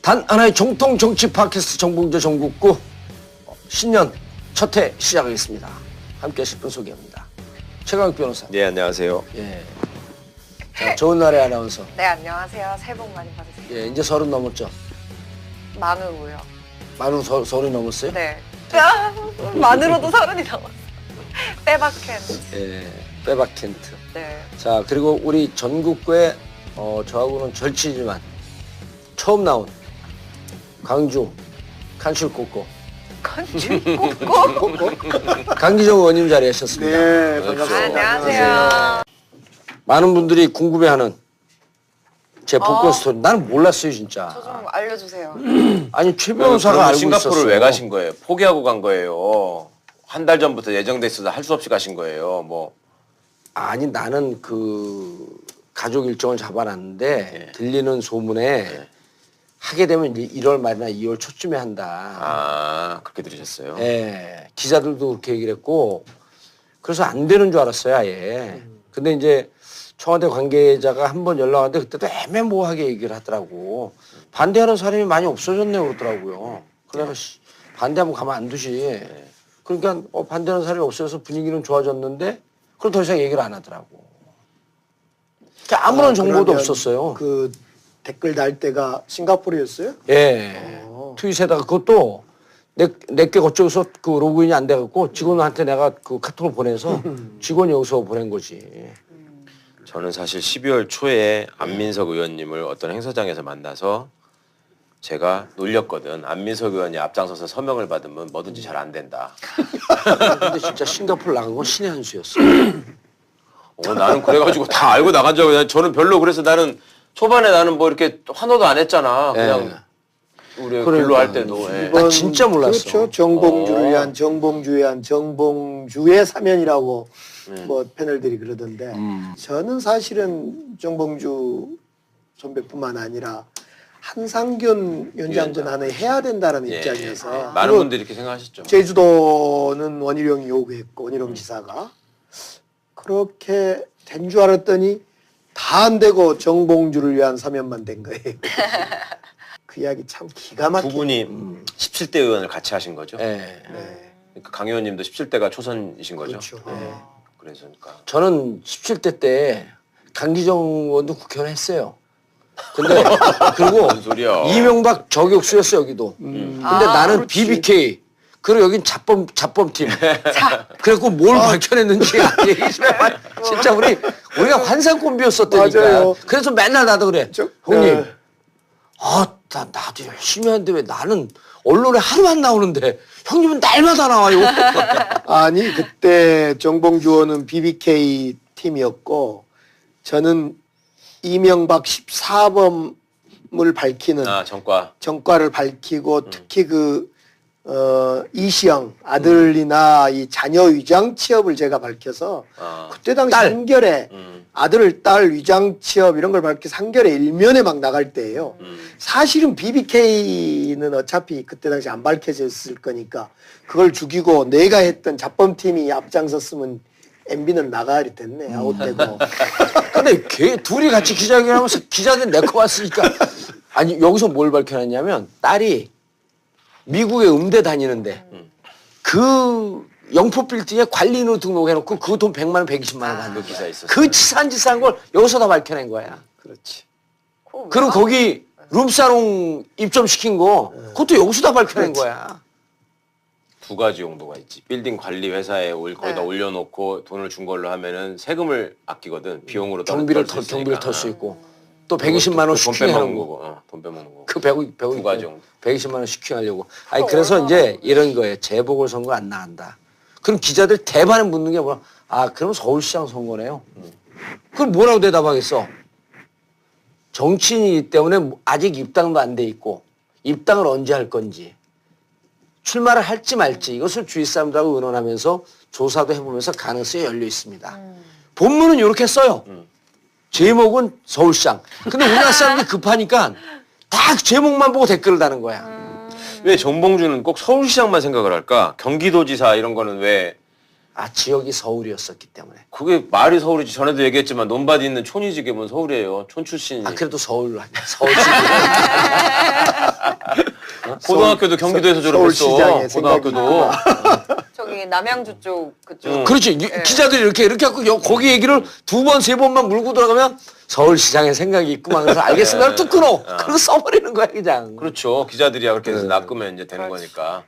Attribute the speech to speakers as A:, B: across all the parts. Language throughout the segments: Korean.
A: 단 하나의 정통 정치 팟캐스트 정봉재 정국구 신년 첫 회 시작하겠습니다. 함께 하실 분 소개합니다. 최강욱 변호사.
B: 네, 안녕하세요.
A: 예. 자, 좋은 날의 아나운서.
C: 네, 안녕하세요. 새해 복 많이 받으세요.
A: 예, 이제 30 넘었죠?
C: 만으로요.
A: 만으로 30 넘었어요?
C: 네. 만으로도 30이 넘었어요. 빼박캔.
A: 예, 빼박 켄트.
C: 네.
A: 자, 그리고 우리 전국구에 저하고는 절친이지만 처음 나온 광주 간출꼬꼬
C: 건줄 꽂고.
A: 강기정 의원님 자리하셨습니다.
D: 네, 반갑습니다.
C: 안녕하세요.
A: 많은 분들이 궁금해하는 제 복권 스토리. 나는 몰랐어요, 진짜.
C: 저 좀 알려주세요.
A: 아니, 최 변호사가 알고
B: 싱가포르를
A: 있었어요.
B: 왜 가신 거예요? 포기하고 간 거예요. 한 달 전부터 예정돼 있어서 할 수 없이 가신 거예요. 뭐
A: 아니, 나는 그 가족 일정을 잡아놨는데
B: 예.
A: 들리는 소문에
B: 예.
A: 하게 되면 이제 1월 말이나 2월 초쯤에 한다.
B: 아, 그렇게 들으셨어요?
A: 예, 기자들도 그렇게 얘기를 했고 그래서 안 되는 줄 알았어요, 아예. 근데 이제 청와대 관계자가 한 번 연락 왔는데 그때도 애매모호하게 얘기를 하더라고. 반대하는 사람이 많이 없어졌네요, 그러더라고요. 그래서 반대하면 가만 안 두시. 그러니까 반대하는 사람이 없어져서 분위기는 좋아졌는데 그걸 더 이상 얘기를 안 하더라고. 그러니까 아무런 정보도
D: 그러면
A: 없었어요.
D: 그 댓글 달 때가 싱가포르였어요?
A: 예. 트윗에다가 그것도 내게 그쪽에서 그 로그인이 안 돼갖고 직원한테 내가 그 카톡을 보내서 직원이 여기서 보낸 거지.
B: 저는 사실 12월 초에 안민석 의원님을 어떤 행사장에서 만나서 제가 놀렸거든. 안민석 의원이 앞장서서 서명을 받으면 뭐든지 잘 안 된다.
A: 근데 진짜 싱가포르 나간 건 신의 한 수였어.
B: 나는 그래가지고 다 알고 나간 줄 알고 저는 별로 그래서 나는 초반에 나는 뭐 이렇게 환호도 안 했잖아. 그냥 우리 글로 할 때도. 예.
A: 나 진짜 몰랐어.
D: 그렇죠. 정봉주를 위한 정봉주에 한 정봉주의 사면이라고 뭐 패널들이 그러던데 저는 사실은 정봉주 선배뿐만 아니라 한상균 위원장도 나는 해야 된다는
B: 예.
D: 입장이어서
B: 많은
D: 그리고
B: 분들이 이렇게 생각하셨죠.
D: 제주도는 원희룡이 요구했고 원희룡 지사가 그렇게 된 줄 알았더니 다 안 되고 정봉주를 위한 사면만 된 거예요. 그 이야기 참 기가 막히게.
B: 두 분이 17대 의원을 같이 하신 거죠.
A: 예.
D: 네.
B: 그러니까 강 의원님도 17대가 초선이신 거죠.
D: 그렇죠. 네.
B: 그래서니까
A: 저는 17대 때 강기정 의원도 국회의원 했어요. 근데 그리고
B: 뭔 소리야.
A: 이명박 저격수였어 여기도. 근데 나는
D: 그렇지.
A: BBK. 그리고 여긴 자범팀. 그래갖고 뭘 밝혀냈는지 얘기 좀 해봐. 진짜 우리가 환상 콤비였었다니까.
D: 맞아요.
A: 그래서 맨날 나도 그래. 형님,
D: 네.
A: 나도 열심히 하는데 왜 나는 언론에 하루 안 나오는데 형님은 날마다 나와요.
D: 아니 그때 정봉주 의원은 BBK 팀이었고 저는 이명박 14범을 밝히는
B: 정과.
D: 정과를 밝히고 특히 이시영 아들이나 이 자녀 위장 취업을 제가 밝혀서 그때 당시
A: 딸.
D: 한겨레 아들, 딸 위장 취업 이런 걸 밝혀서 한겨레 일면에 막 나갈 때예요. 사실은 BBK는 어차피 그때 당시 안 밝혀졌을 거니까 그걸 죽이고 내가 했던 자범팀이 앞장섰으면 MB는 나가야 됐네. 아웃되고.
A: 근데 둘이 같이 기자회견하면서 기자들 내거 왔으니까 아니 여기서 뭘 밝혀냈냐면 딸이 미국에 음대 다니는데 그 영포 빌딩에 관리인으로 등록해놓고 그 돈 100만 원, 120만 원 받는
B: 기사 있었어요.
A: 그 치사한 걸 여기서 다 밝혀낸 거야.
D: 그렇지.
A: 그리고 거기 룸사롱 입점시킨 거 그것도 여기서 다 밝혀낸 거야.
B: 두 가지 용도가 있지. 빌딩 관리 회사에 거기다 올려놓고 돈을 준 걸로 하면은 세금을 아끼거든. 비용으로
A: 경비를 털 수 있고 또 120만 원 슈킹하는 거고.
B: 돈 빼먹는 거고.
A: 그 100,
B: 두 가지 용도.
A: 120만 원 슈킹하려고. 아니 그래서 이제 이런 거예요. 재보궐선거 안 나간다. 그럼 기자들 대반에 묻는 게 뭐야? 그럼 서울시장 선거네요. 그럼 뭐라고 대답하겠어? 정치인이기 때문에 아직 입당도 안 돼 있고 입당을 언제 할 건지 출마를 할지 말지 이것을 주위 사람들하고 의논하면서 조사도 해보면서 가능성이 열려 있습니다. 본문은 이렇게 써요. 제목은 서울시장. 근데 우리나라 사람들이 급하니까 다 제목만 보고 댓글을 다는 거야.
B: 왜 정봉주는 꼭 서울시장만 생각을 할까? 경기도지사 이런 거는 왜
A: 아, 지역이 서울이었었기 때문에.
B: 그게 말이 서울이지. 전에도 얘기했지만 논밭 있는 촌이지 그게 뭔 서울이에요. 촌 출신이.
A: 아, 그래도 서울 아니야. 서울시.
B: 고등학교도 경기도에서 졸업했어.
D: 서울시장의
B: 고등학교도.
C: 저기 남양주 쪽 그쪽.
B: 응.
A: 그렇지. 기자들이 이렇게 하고 거기 얘기를 두 번, 세 번만 물고 들어가면 서울시장의 생각이 있구만. 그래서 알겠습니다. 뚝 끊어. 그리고 써버리는 거야, 그냥.
B: 그렇죠. 기자들이야 그렇게 해서 낚으면 이제 되는 거니까.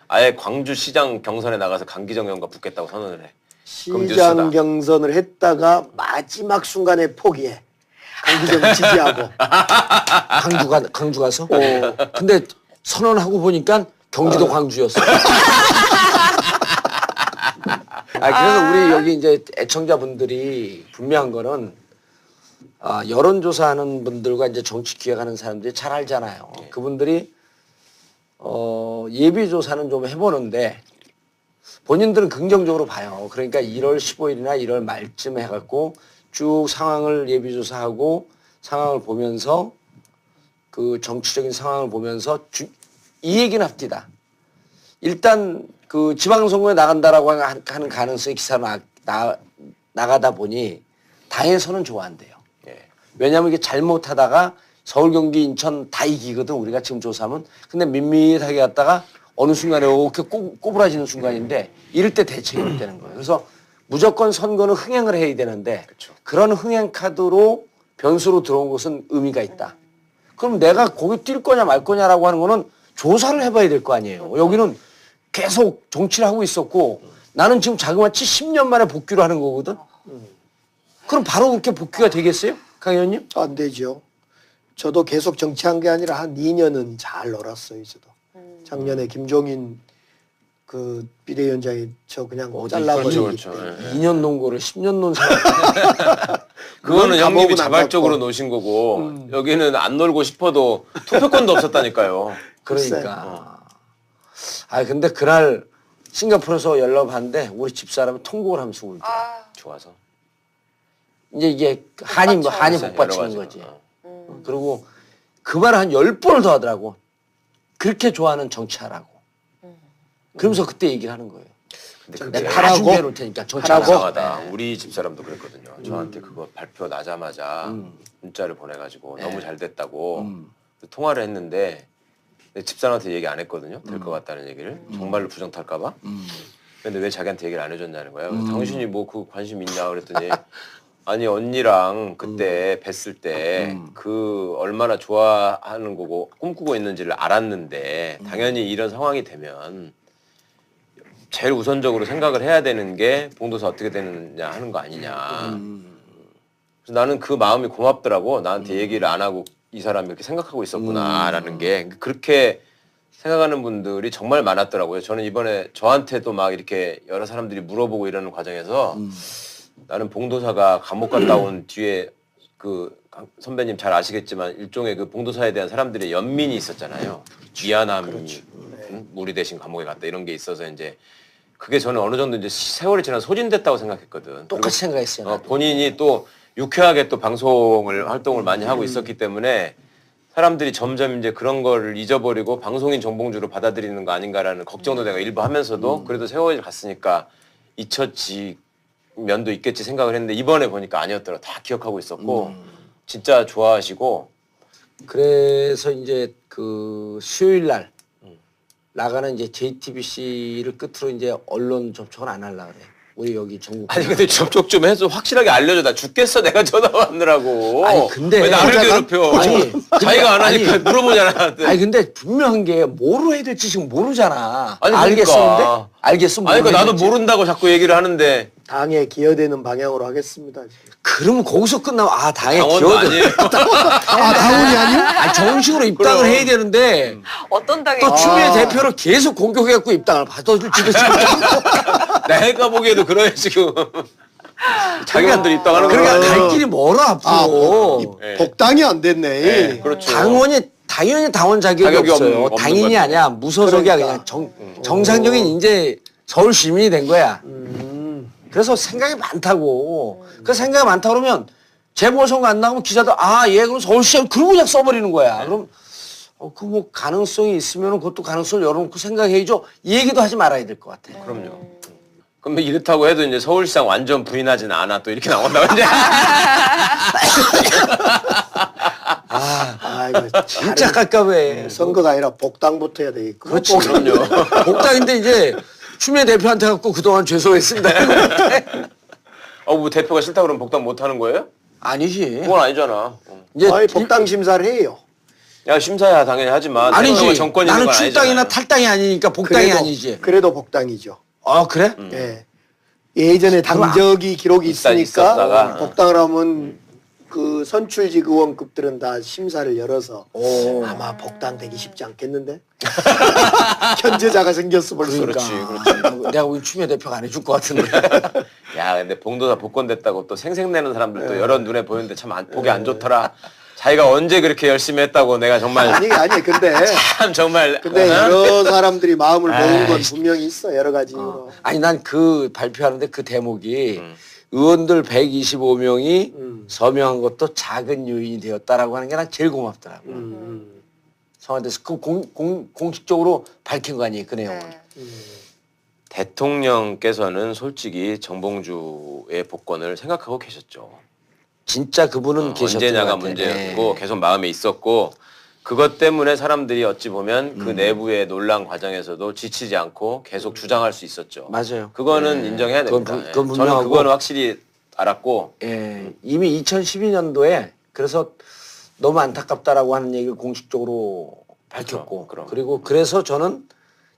B: 아예 광주시장 경선에 나가서 강기정 의원과 붙겠다고 선언을 해. 그럼 뉴스다.
D: 시장 경선을 했다가 마지막 순간에 포기해. 강기정 지지하고.
A: 광주 가서. 근데 선언하고 보니까 경기도 광주였어. 그래서 우리 여기 이제 애청자분들이 분명한 거는 여론조사하는 분들과 이제 정치 기획하는 사람들이 잘 알잖아요. 그분들이 예비조사는 좀 해보는데 본인들은 긍정적으로 봐요. 그러니까 1월 15일이나 1월 말쯤 해갖고 쭉 상황을 예비조사하고 상황을 보면서 그 정치적인 상황을 보면서 이 얘기는 합디다. 일단 그 지방선거에 나간다라고 하는 가능성이 기사가 나가다 보니 당에서는 좋아한대요. 왜냐하면 이게 잘못하다가 서울, 경기, 인천 다 이기거든. 우리가 지금 조사하면. 근데 밋밋하게 갔다가 어느 순간에 이렇게 꼬부라지는 순간인데 이럴 때 대책이 없다는 거예요. 그래서 무조건 선거는 흥행을 해야 되는데 그런 흥행 카드로 변수로 들어온 것은 의미가 있다. 그럼 내가 거기 뛸 거냐 말 거냐라고 하는 거는 조사를 해봐야 될 거 아니에요. 여기는 계속 정치를 하고 있었고 나는 지금 자그마치 10년 만에 복귀를 하는 거거든. 그럼 바로 그렇게 복귀가 되겠어요? 강 의원님?
D: 안 되죠. 저도 계속 정치한 게 아니라 한 2년은 잘 놀았어요. 저도. 작년에 김종인 그 비대위원장이 저 그냥 잘라버리기
B: 그렇죠.
D: 때문에.
A: 2년 논 거를 10년 논 사람.
B: 그거는
D: 감옥은
B: 형님이
D: 안
B: 자발적으로
D: 갔고.
B: 노신 거고 여기는 안 놀고 싶어도 투표권도 없었다니까요.
A: 그러니까. 근데 그날 싱가포르에서 연락을 받는데 우리 집사람이 통곡을 하면서 울대.
B: 좋아서.
A: 이제 이게 한이 복
B: 여러
A: 받치는
B: 가지로.
A: 거지. 그리고 그 말을 한 10번을 더 하더라고. 그렇게 좋아하는 정치하라고. 그러면서 그때 얘기를 하는 거예요.
B: 근데
A: 내가
B: 그게
A: 다 준비해 놓을 테니까 정치하라고.
B: 이상하다. 우리 집사람도 그랬거든요. 저한테 그거 발표 나자마자 문자를 보내가지고 너무 잘 됐다고 통화를 했는데 내 집사람한테 얘기 안 했거든요. 될 것 같다는 얘기를. 정말로 부정 탈까봐. 근데 왜 자기한테 얘기를 안 해줬냐는 거예요. 그래서 당신이 뭐 그 관심 있냐 그랬더니 아니 언니랑 그때 뵀을 때 그 얼마나 좋아하는 거고 꿈꾸고 있는지를 알았는데 당연히 이런 상황이 되면 제일 우선적으로 생각을 해야 되는 게 봉도사 어떻게 되느냐 하는 거 아니냐. 그래서 나는 그 마음이 고맙더라고. 나한테 얘기를 안 하고 이 사람이 이렇게 생각하고 있었구나라는 게 그렇게 생각하는 분들이 정말 많았더라고요. 저는 이번에 저한테도 막 이렇게 여러 사람들이 물어보고 이러는 과정에서 나는 봉도사가 감옥 갔다 온 뒤에 그 선배님 잘 아시겠지만 일종의 그 봉도사에 대한 사람들의 연민이 있었잖아요. 미안함이 우리 대신 감옥에 갔다 이런 게 있어서 이제 그게 저는 어느 정도 이제 세월이 지나 소진됐다고 생각했거든.
A: 똑같이 생각했어요. 나도.
B: 본인이 또 유쾌하게 또 활동을 많이 하고 있었기 때문에 사람들이 점점 이제 그런 거를 잊어버리고 방송인 정봉주로 받아들이는 거 아닌가라는 걱정도 내가 일부 하면서도 그래도 세월이 갔으니까 잊혀지 면도 있겠지 생각을 했는데 이번에 보니까 아니었더라. 다 기억하고 있었고 진짜 좋아하시고
A: 그래서 이제 그 수요일 날 나가는 이제 JTBC를 끝으로 이제 언론 접촉을 안 하려고 그래. 우리 여기 전국.
B: 아니 근데 접촉 좀 해서 확실하게 알려줘. 나 죽겠어. 내가 전화 왔느라고.
A: 아니, 근데
B: 왜 나를
A: 여자가-
B: 괴롭혀?
A: 아니,
B: 자기가 안 하니까
A: 아니,
B: 물어보잖아. 나한테.
A: 아니 근데 분명한 게 뭐로 해야 될지 지금 모르잖아.
B: 아니,
A: 알겠었는데?
B: 그러니까.
A: 알겠어.
B: 아니 그러니까 나도 모른다고 자꾸 얘기를 하는데
D: 당에 기여되는 방향으로 하겠습니다.
A: 그러면 거기서 끝나면 당에
B: 당원도
A: 기여도.
B: 아니에요.
D: 당원이 아니야?
A: 정식으로 입당을
B: 그럼.
A: 해야 되는데
C: 어떤 당에
A: 또 추미애 대표를 계속 공격해갖고 입당을 받아줄지도
B: 내가 보기에도 그런 지금 자기만들 입당하는
A: 그러니까
B: 거야.
A: 갈 길이 멀어 앞으로.
B: 네.
D: 복당이 안 됐네.
B: 네, 그렇죠.
A: 당연히 당원 자격이
B: 자격이
A: 없어요.
B: 없는
A: 당인이
B: 거죠.
A: 아니야. 무소속이야.
D: 그러니까.
A: 그냥 정상적인 이제 서울 시민이 된 거야. 그래서 생각이 많다고. 그 생각이 많다 그러면 재보궐선거 안 나가면 기자들 얘 그럼 서울시장 그러고 그냥 써버리는 거야. 그럼 그 뭐 가능성이 있으면 그것도 가능성을 열어놓고 생각해야죠. 이 얘기도 하지 말아야 될 것 같아.
B: 그럼요. 그럼 이렇다고 해도 이제 서울시장 완전 부인하지는 않아. 또 이렇게 나온다고 이제.
D: 이거
A: 진짜 깝깝해.
D: 선거가 아니라 복당부터 해야 되겠고.
A: 그렇지. 그럼요. 복당인데 이제 추미애 대표한테 갖고 그동안 죄송했습니다.
B: 뭐 대표가 싫다 그러면 복당 못 하는 거예요?
A: 아니지.
B: 그건 아니잖아.
A: 이제
D: 아니 복당 심사를 해요.
B: 야 심사야 당연히 하지만 대표가
A: 아니지.
B: 정권이 있는
A: 나는
B: 건
A: 출당이나
B: 아니잖아요.
A: 탈당이 아니니까 복당이 아니지.
D: 그래도 복당이죠.
A: 아 그래?
D: 예. 예전에 당적이 기록이 있으니까
B: 있었다가.
D: 복당을 하면 그 선출직 의원급들은 다 심사를 열어서
A: 오.
D: 아마 복당되기 쉽지 않겠는데? 현재자가 생겼어 벌써.
B: 그렇지.
A: 내가 우리 추미애 대표가 안 해줄 것 같은데.
B: 야 근데 봉도사 복권됐다고 또 생색내는 사람들도 여러 눈에 보이는데 참 보기 안 좋더라. 자기가 언제 그렇게 열심히 했다고 내가 정말
D: 아니 근데
B: 참 정말
D: 여러 사람들이 마음을 모은 건
A: 아이.
D: 분명히 있어 여러 가지 이유로.
A: 아니 난 그 발표하는데 그 대목이 의원들 125명이 서명한 것도 작은 요인이 되었다라고 하는 게 난 제일 고맙더라고. 청와대에서 그 공식적으로 밝힌 거 아니에요 그 내용은.
C: 네.
B: 대통령께서는 솔직히 정봉주의 복권을 생각하고 계셨죠.
A: 진짜 그분은 계셨던
B: 언제냐가
A: 것 같아.
B: 문제였고
A: 네.
B: 계속 마음에 있었고 그것 때문에 사람들이 어찌 보면 그 내부의 논란 과정에서도 지치지 않고 계속 주장할 수 있었죠.
A: 맞아요.
B: 그거는 인정해야
A: 그건
B: 됩니다.
A: 그건
B: 저는
A: 분명하고.
B: 그거는 확실히 알았고
A: 이미 2012년도에 그래서 너무 안타깝다라고 하는 얘기를 공식적으로 밝혔고
B: 그럼.
A: 그리고 그래서 저는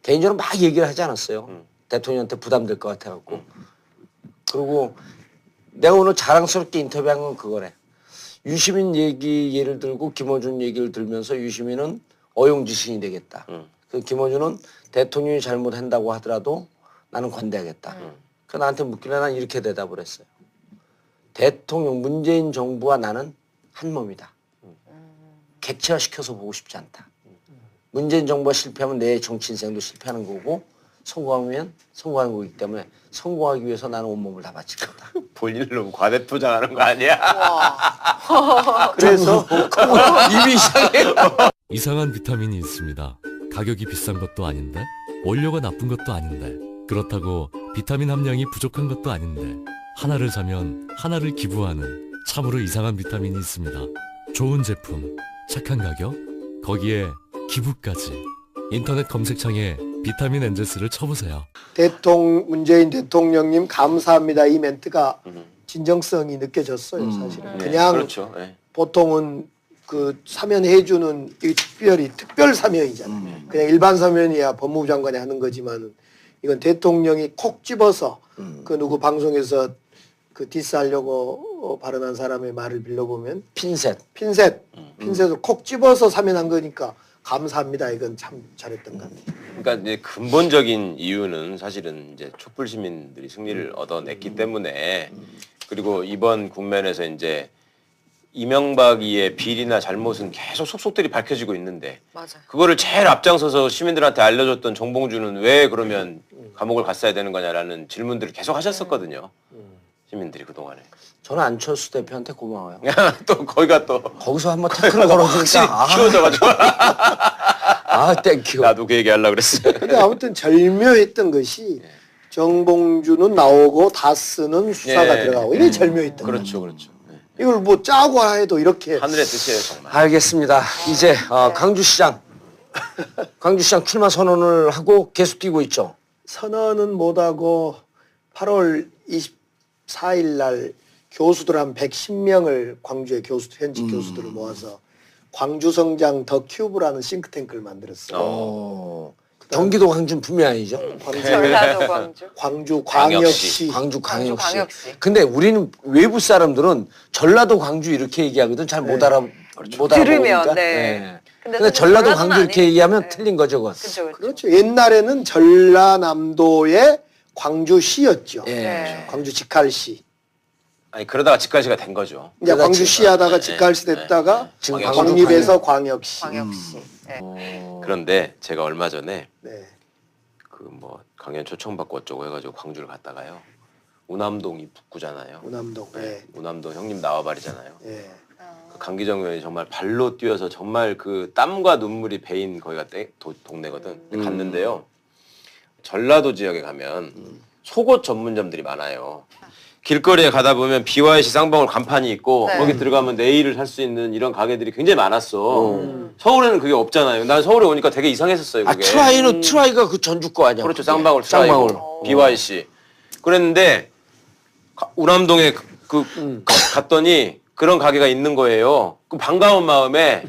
A: 개인적으로 막 얘기를 하지 않았어요. 대통령한테 부담될 것 같아갖고 그리고 내가 오늘 자랑스럽게 인터뷰한 건 그거래. 유시민 얘기 예를 들고 김어준 얘기를 들면서 유시민은 어용지신이 되겠다. 그 김어준은 대통령이 잘못한다고 하더라도 나는 관대하겠다. 그 나한테 묻길래 난 이렇게 대답을 했어요. 대통령 문재인 정부와 나는 한 몸이다. 객체화시켜서 보고 싶지 않다. 문재인 정부가 실패하면 내 정치 인생도 실패하는 거고 성공하면 성공하는 거기 때문에 성공하기 위해서 나는 온몸을 다 바칠 거다.
B: 본인은 과대포장하는 거 아니야?
D: 그래서
A: 입이 이상해.
E: 이상한 비타민이 있습니다. 가격이 비싼 것도 아닌데 원료가 나쁜 것도 아닌데 그렇다고 비타민 함량이 부족한 것도 아닌데 하나를 사면 하나를 기부하는 참으로 이상한 비타민이 있습니다. 좋은 제품, 착한 가격, 거기에 기부까지. 인터넷 검색창에 비타민 엔젤스를 쳐보세요.
D: 문재인 대통령님 감사합니다 이 멘트가 진정성이 느껴졌어요 사실은. 그냥
B: 그렇죠. 네.
D: 보통은 그 사면해주는 이 특별 사면이잖아요. 그냥 일반 사면이야 법무부 장관이 하는 거지만 이건 대통령이 콕 집어서 그 누구 방송에서 그 디스하려고 발언한 사람의 말을 빌려보면 핀셋을 콕 집어서 사면한 거니까 감사합니다. 이건 참 잘했던 것 같아요.
B: 그러니까 이제 근본적인 이유는 사실은 이제 촛불 시민들이 승리를 얻어냈기 때문에 그리고 이번 국면에서 이제 이명박이의 비리나 잘못은 계속 속속들이 밝혀지고 있는데
C: 맞아.
B: 그거를 제일 앞장서서 시민들한테 알려줬던 정봉주는 왜 그러면 감옥을 갔어야 되는 거냐라는 질문들을 계속 하셨었거든요. 시민들이 그동안에.
A: 저는 안철수 대표한테 고마워요.
B: 또 거기가 또
A: 거기서 한번 태클을 걸어주니까
B: 키워져가지고
A: 땡큐.
B: 나도 그 얘기 하려고 그랬어요.
D: 근데 아무튼 절묘했던 것이 정봉주는 나오고 다스는 수사가
B: 예.
D: 들어가고 이게 절묘했던 거예요.
B: 그렇죠. 네.
D: 이걸 뭐 짜고 해도 이렇게
B: 하늘의 뜻이에요 정말.
A: 알겠습니다. 이제 광주시장 출마 선언을 하고 계속 뛰고 있죠.
D: 선언은 못하고 8월 24일 날 교수들 한 110명을 광주의 현직 교수들을 모아서 광주성장 더 큐브라는 싱크탱크를 만들었어요.
A: 경기도 광주는 분명히 아니죠.
C: 전라도 광주.
D: 광주 광역시.
A: 광주 광역시.
C: 광역시.
A: 근데 우리는 외부 사람들은 전라도 광주 이렇게 얘기하거든. 잘 못 알아 못
C: 들으면,
A: 알아보니까.
C: 네.
A: 근데
C: 사실
A: 전라도
C: 전라도는
A: 광주 이렇게
C: 아니니까.
A: 얘기하면
C: 네.
A: 틀린 거죠, 그건.
C: 그렇죠.
D: 그렇죠. 옛날에는 전라남도의 광주시였죠.
A: 예.
C: 네.
D: 광주 직할시.
B: 아니 그러다가 직관시가 된 거죠.
D: 이제
A: 그러다
D: 광주시 하다가 직할시 됐다가
A: 지금
D: 광립에서 광역시.
C: 광역시. 네.
B: 그런데 제가 얼마 전에
D: 네.
B: 그 뭐 강연 초청받고 어쩌고 해가지고 광주를 갔다가요. 우남동이 북구잖아요.
D: 우남동. 네.
B: 우남동 형님 나와바리잖아요.
D: 네.
B: 그 강기정 의원이 정말 발로 뛰어서 정말 그 땀과 눈물이 배인 거기가 동네거든. 근데 갔는데요. 전라도 지역에 가면 속옷 전문점들이 많아요. 길거리에 가다 보면 BYC 쌍방울 간판이 있고
C: 네.
B: 거기 들어가면 네일을 살 수 있는 이런 가게들이 굉장히 많았어. 서울에는 그게 없잖아요. 난 서울에 오니까 되게 이상했었어요.
A: 아
B: 그게.
A: 트라이가 그 전주 거 아니야?
B: 그렇죠.
A: 그게.
B: 쌍방울 트라이고
A: 쌍방울.
B: BYC. 그랬는데 우남동에 갔더니 그런 가게가 있는 거예요. 그 반가운 마음에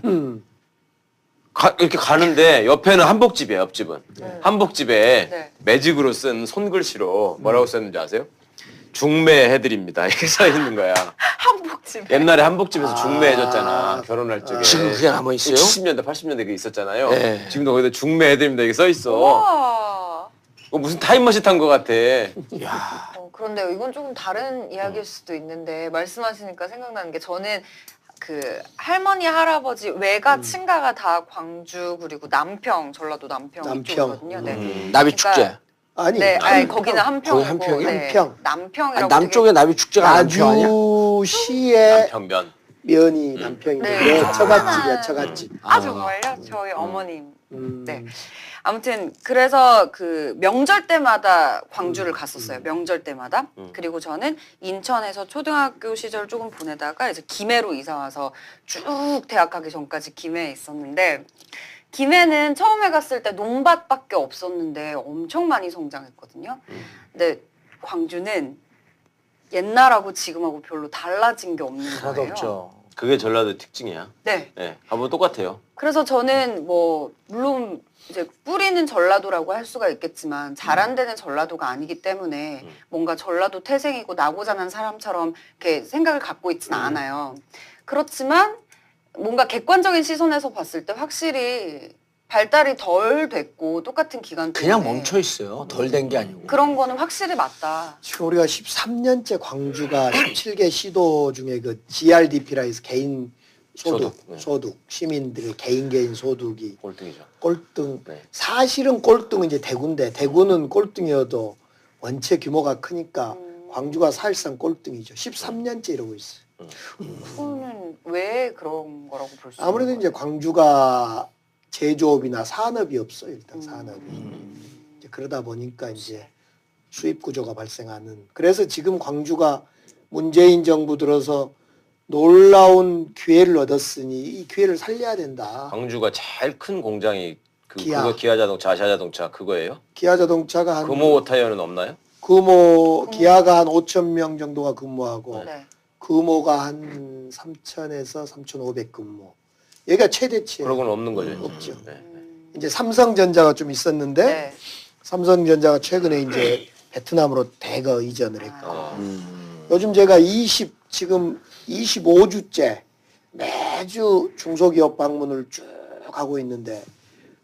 B: 이렇게 가는데 옆에는 한복집이에요. 옆집은 한복집에
C: 네.
B: 매직으로 쓴 손글씨로 뭐라고 썼는지 아세요? 중매해드립니다. 이렇게 써 있는 거야.
C: 한복집.
B: 옛날에 한복집에서 중매해줬잖아. 결혼할 적에.
A: 지금 그게 남아 있어요?
B: 70년대, 80년대 그게 있었잖아요.
A: 네.
B: 지금도 거기다 중매해드립니다. 이게 써 있어.
C: 와.
B: 무슨 타임머신 탄 것 같아.
A: 야.
C: 그런데 이건 조금 다른 이야기일 수도 있는데 말씀하시니까 생각나는 게 저는 그 할머니 할아버지 외가 친가가 다 광주 그리고 남평 전라도 남평
D: 남평.
C: 이쪽이거든요. 네.
A: 나비 축제.
C: 그러니까
D: 아니,
C: 네, 아니,
D: 한평.
C: 거기는 한평이고
A: 거기 한평이야?
C: 네,
D: 한평.
C: 남평이라고
A: 아니, 남쪽에 나비 축제가 남평 아니야?
D: 나주시의
B: 남편면.
D: 면이 남평인데
C: 네.
D: 처갓집이야, 처갓집.
C: 아 정말요? 저희 어머님.
D: 음.
C: 네. 아무튼 그래서 그 명절 때마다 광주를 갔었어요. 명절 때마다. 그리고 저는 인천에서 초등학교 시절 조금 보내다가 이제 김해로 이사 와서 쭉 대학 가기 전까지 김해에 있었는데 김해는 처음에 갔을 때 논밭밖에 없었는데 엄청 많이 성장했거든요. 근데 광주는 옛날하고 지금하고 별로 달라진 게 없는
A: 하나도
C: 거예요.
A: 없죠.
B: 그게 전라도 특징이야.
C: 네.
B: 네. 가보면 똑같아요.
C: 그래서 저는 뭐 물론 이제 뿌리는 전라도라고 할 수가 있겠지만 잘 안 되는 전라도가 아니기 때문에 뭔가 전라도 태생이고 나고자 난 사람처럼 이렇게 생각을 갖고 있지는 않아요. 그렇지만 뭔가 객관적인 시선에서 봤을 때 확실히 발달이 덜 됐고 똑같은 기간 동안에
A: 그냥 멈춰 있어요. 덜 된 게 아니고.
C: 그런 거는 확실히 맞다.
D: 지금 우리가 13년째 광주가 17개 시도 중에 그 GRDP라 해서 개인 소득,
B: 소득, 네.
D: 소득, 시민들의 개인 소득이
B: 꼴등이죠.
D: 꼴등.
B: 네.
D: 사실은 꼴등은 이제 대구인데 대구는 꼴등이어도 원체 규모가 크니까 광주가 사실상 꼴등이죠. 13년째 이러고 있어요.
C: 그거는 왜 그런 거라고 볼 수 있는
D: 아무래도
C: 거예요?
D: 이제 광주가 제조업이나 산업이 없어요. 일단 산업이. 이제 그러다 보니까 이제 수입 구조가 발생하는. 그래서 지금 광주가 문재인 정부 들어서 놀라운 기회를 얻었으니 이 기회를 살려야 된다.
B: 광주가 제일 큰 공장이
D: 기아.
B: 그거 기아자동차, 아시아자동차 그거예요?
D: 기아자동차가 한
B: 금호 타이어는 없나요?
D: 기아가 한 5천 명 정도가 근무하고
C: 네.
D: 금호가 한 3,000에서 3,500 근무. 여기가 최대치예요.
B: 그런 건 없는 거죠.
D: 없죠.
B: 네.
D: 이제 삼성전자가 좀 있었는데
C: 네.
D: 삼성전자가 최근에 이제 베트남으로 대거 이전을 했고
B: 어.
D: 요즘 제가 지금 25주째 매주 중소기업 방문을 쭉 하고 있는데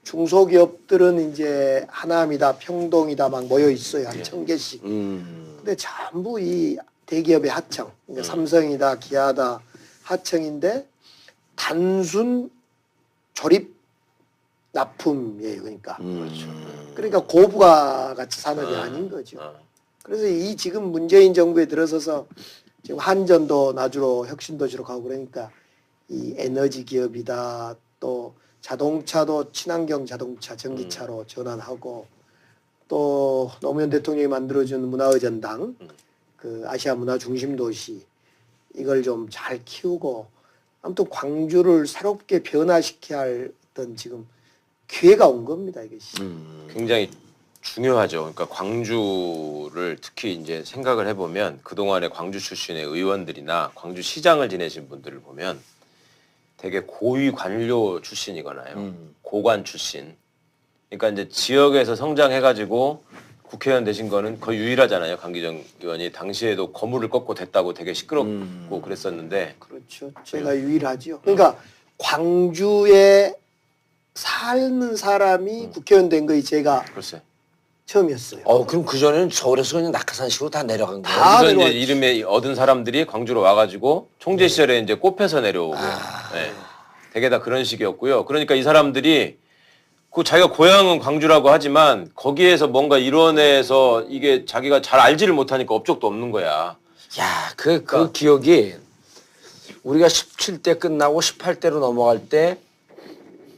D: 중소기업들은 이제 하남이다 평동이다 막 모여 있어요. 한 1,000개씩. 근데 전부 이 대기업의 하청, 그러니까 삼성이다 기아다 하청인데 단순 조립 납품이에요. 그러니까. 그러니까 고부가 가치 산업이 아닌 거죠. 그래서 이 지금 문재인 정부에 들어서서 지금 한전도 나주로 혁신도시로 가고 그러니까 이 에너지 기업이다 또 자동차도 친환경 자동차 전기차로 전환하고 또 노무현 대통령이 만들어준 문화의 전당 그 아시아 문화 중심 도시 이걸 좀 잘 키우고 아무튼 광주를 새롭게 변화시켜야 할 어떤 지금 기회가 온 겁니다 이것이.
B: 굉장히 중요하죠. 그러니까 광주를 특히 이제 생각을 해보면 그동안에 광주 출신의 의원들이나 광주 시장을 지내신 분들을 보면 되게 고위 관료 출신이거나요. 고관 출신. 그러니까 이제 지역에서 성장해가지고 국회의원 되신 거는 거의 유일하잖아요. 강기정 의원이 당시에도 거물을 꺾고 됐다고 되게 시끄럽고 그랬었는데
D: 그렇죠. 제가 유일하지요. 그러니까 광주에 사는 사람이 국회의원 된 거이 제가
B: 글쎄.
D: 처음이었어요.
A: 그럼 그전에는 서울에서 그냥 낙하산식으로 다 내려간 거예요?
D: 다
B: 그래서 이제
D: 내려왔지.
B: 이름에 얻은 사람들이 광주로 와가지고 총재 시절에 이제 꼽혀서 내려오고 네. 되게 다 그런 식이었고요. 그러니까 이 사람들이 그 자기가 고향은 광주라고 하지만 거기에서 뭔가 이뤄내서 이게 자기가 잘 알지를 못하니까 업적도 없는 거야.
A: 야, 그 기억이 우리가 17대 끝나고 18대로 넘어갈 때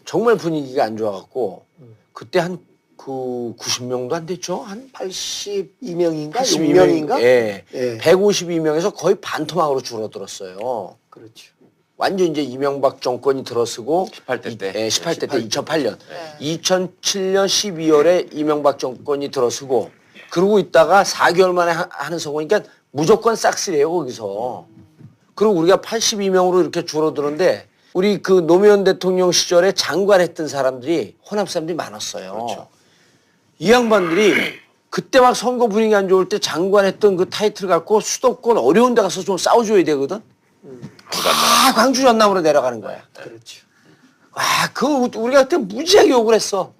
A: 정말 분위기가 안 좋아갖고 그때 한 그 90명도 안 됐죠. 한
D: 82명인가
A: 82명,
D: 6명인가?
A: 예.
D: 예.
A: 152명에서 거의 반토막으로 줄어들었어요.
D: 그렇죠.
A: 완전 이제 이명박 정권이 들어서고
B: 18대 때.
A: 예, 18대 때 2008년.
C: 네.
A: 2007년 12월에 이명박 정권이 들어서고 그러고 있다가 4개월 만에 하는 선거니까 무조건 싹쓸이에요, 거기서. 그리고 우리가 82명으로 이렇게 줄어드는데 우리 그 노무현 대통령 시절에 장관했던 사람들이 호남 사람들이 많았어요.
B: 그렇죠.
A: 이 양반들이 그때 막 선거 분위기 안 좋을 때 장관했던 그 타이틀 갖고 수도권 어려운 데 가서 좀 싸워줘야 되거든. 다 광주 전남으로 내려가는 거야.
D: 그렇죠.
A: 와, 우리가 그때 무지하게 욕을 했어.